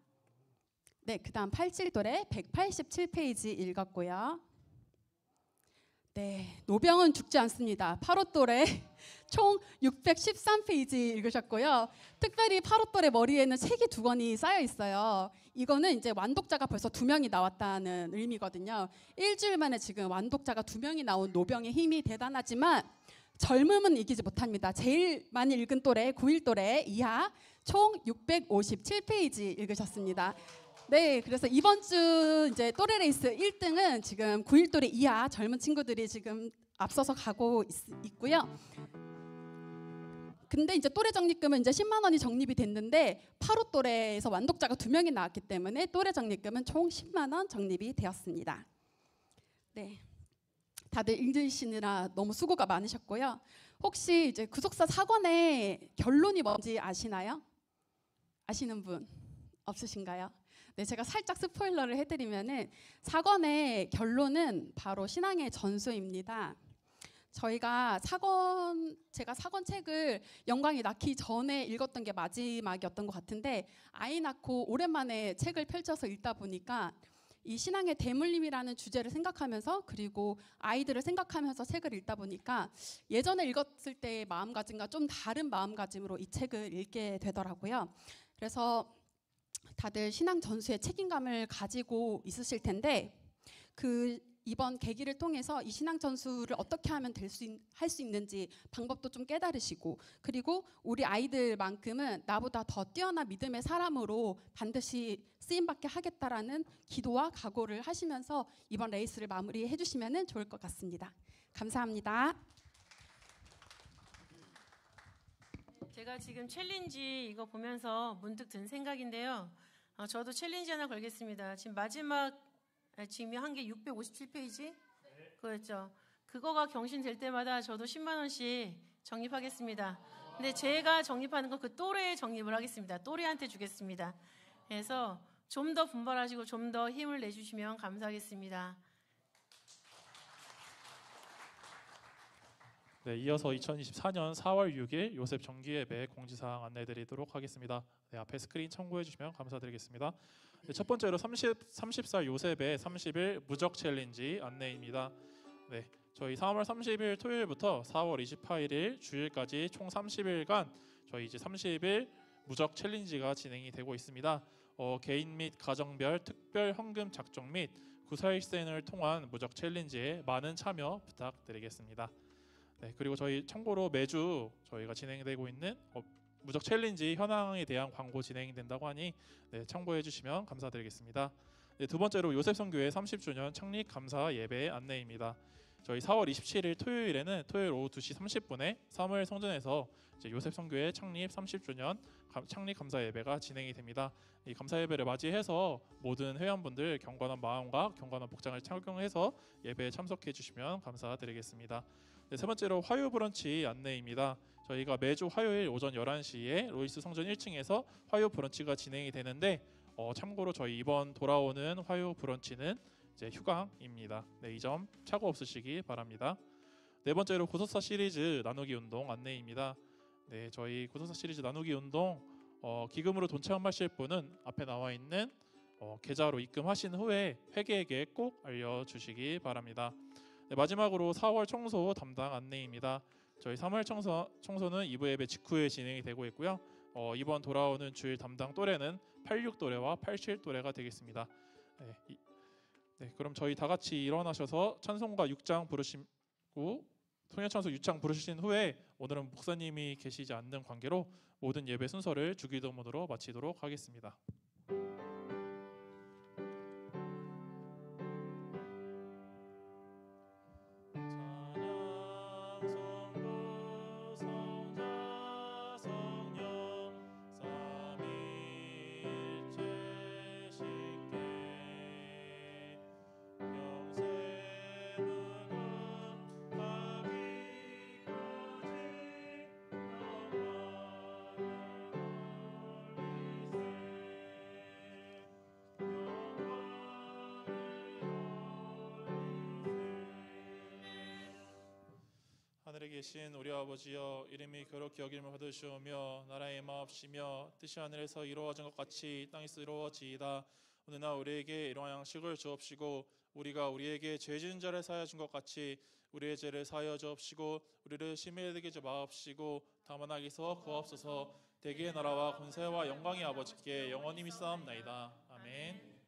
그 다음 87또래 187페이지 읽었고요. 노병은 죽지 않습니다. 85또래 총 613페이지 읽으셨고요. 특별히 85또래 머리에는 책이 2권이 쌓여 있어요. 이거는 이제 완독자가 벌써 2명이 나왔다는 의미거든요. 일주일 만에 지금 완독자가 2명이 나온 노병의 힘이 대단하지만 젊음은 이기지 못합니다. 제일 많이 읽은 또래 91또래 이하 총 657페이지 읽으셨습니다. 네, 그래서 이번 주 이제 또래 레이스 1등은 지금 91또래 이하 젊은 친구들이 지금 앞서서 가고 있고요. 근데 이제 또래 적립금은 이제 10만 원이 적립이 됐는데 85또래에서 완독자가 2명이 나왔기 때문에 또래 적립금은 총 10만 원 적립이 되었습니다. 네, 다들 읽으시느라 너무 수고가 많으셨고요. 혹시 이제 구속사 사건의 결론이 뭔지 아시나요? 아시는 분 없으신가요? 네, 제가 살짝 스포일러를 해드리면은 사건의 결론은 바로 신앙의 전수입니다. 제가 사건 책을 영광이 낳기 전에 읽었던 게 마지막이었던 것 같은데 아이 낳고 오랜만에 책을 펼쳐서 읽다 보니까 이 신앙의 대물림이라는 주제를 생각하면서 그리고 아이들을 생각하면서 책을 읽다 보니까 예전에 읽었을 때의 마음가짐과 좀 다른 마음가짐으로 이 책을 읽게 되더라고요. 그래서 다들 신앙 전수의 책임감을 가지고 있으실 텐데 이번 계기를 통해서 이 신앙 전수를 어떻게 하면 할 수 있는지 방법도 좀 깨달으시고 그리고 우리 아이들만큼은 나보다 더 뛰어난 믿음의 사람으로 반드시 쓰임받게 하겠다라는 기도와 각오를 하시면서 이번 레이스를 마무리해 주시면 좋을 것 같습니다. 감사합니다.
제가 지금 챌린지 이거 보면서 문득 든 생각인데요. 저도 챌린지 하나 걸겠습니다. 지금 지금 한 게 657페이지? 그랬죠. 그거가 경신될 때마다 저도 10만 원씩 적립하겠습니다. 근데 제가 적립하는 건 그 또래에 적립을 하겠습니다. 또래한테 주겠습니다. 그래서 좀 더 분발하시고 좀 더 힘을 내주시면 감사하겠습니다.
네, 이어서 2024년 4월 6일 요셉 정기예배 공지사항 안내드리도록 하겠습니다. 네, 앞에 스크린 참고해 주시면 감사드리겠습니다. 네, 첫 번째로 30살 요셉의 30일 무적 챌린지 안내입니다. 네, 저희 3월 30일 토요일부터 4월 28일 주일까지 총 30일간 저희 이제 30일 무적 챌린지가 진행이 되고 있습니다. 개인 및 가정별 특별 헌금 작정 및 구사일생을 통한 무적 챌린지에 많은 참여 부탁드리겠습니다. 네, 그리고 저희 참고로 매주 저희가 진행되고 있는 무적 챌린지 현황에 대한 광고 진행이 된다고 하니 참고해 주시면 감사드리겠습니다. 네, 두 번째로 요셉성교회 30주년 창립 감사 예배 안내입니다. 저희 4월 27일 토요일에는 토요일 오후 2시 30분에 사무엘 성전에서 이제 요셉성교회 창립 30주년 창립 감사 예배가 진행이 됩니다. 이 감사 예배를 맞이해서 모든 회원분들 경건한 마음과 경건한 복장을 착용해서 예배에 참석해 주시면 감사드리겠습니다. 네, 세 번째로 화요 브런치 안내입니다. 저희가 매주 화요일 오전 11시에 로이스 성전 1층에서 화요 브런치가 진행이 되는데 참고로 저희 이번 돌아오는 화요 브런치는 이제 휴강입니다. 네, 이 점 착오 없으시기 바랍니다. 네 번째로 구속사 시리즈 나누기 운동 안내입니다. 네, 저희 구속사 시리즈 나누기 운동 기금으로 돈 체험하실 분은 앞에 나와 있는 계좌로 입금하신 후에 회계에게 꼭 알려주시기 바랍니다. 네, 마지막으로 4월 청소 담당 안내입니다. 저희 3월 청소는 2부 예배 직후에 진행이 되고 있고요. 이번 돌아오는 주일 담당 또래는 86또래와 87또래가 되겠습니다. 네, 그럼 저희 다 같이 일어나셔서 찬송가 6장 부르시고 소녀찬송 6장 부르신 후에 오늘은 목사님이 계시지 않는 관계로 모든 예배 순서를 주기도문으로 마치도록 하겠습니다. 찬양 계신 우리 아버지여, 이름이 거룩히 여김을 받으시오며 나라의 임하옵시며 뜻이 하늘에서 이루어진 것 같이 땅에서 이루어지이다. 오늘날 우리에게 일용할 양식을 주옵시고 우리가 우리에게 죄 지은 자를 사하여 준 것 같이 우리의 죄를 사하여 주옵시고 우리를 시험에 들게 하지 마옵시고 다만 악에서 구하옵소서. 대개의 나라와 권세와 영광이 아버지께 영원히 있사옵나이다. 아멘.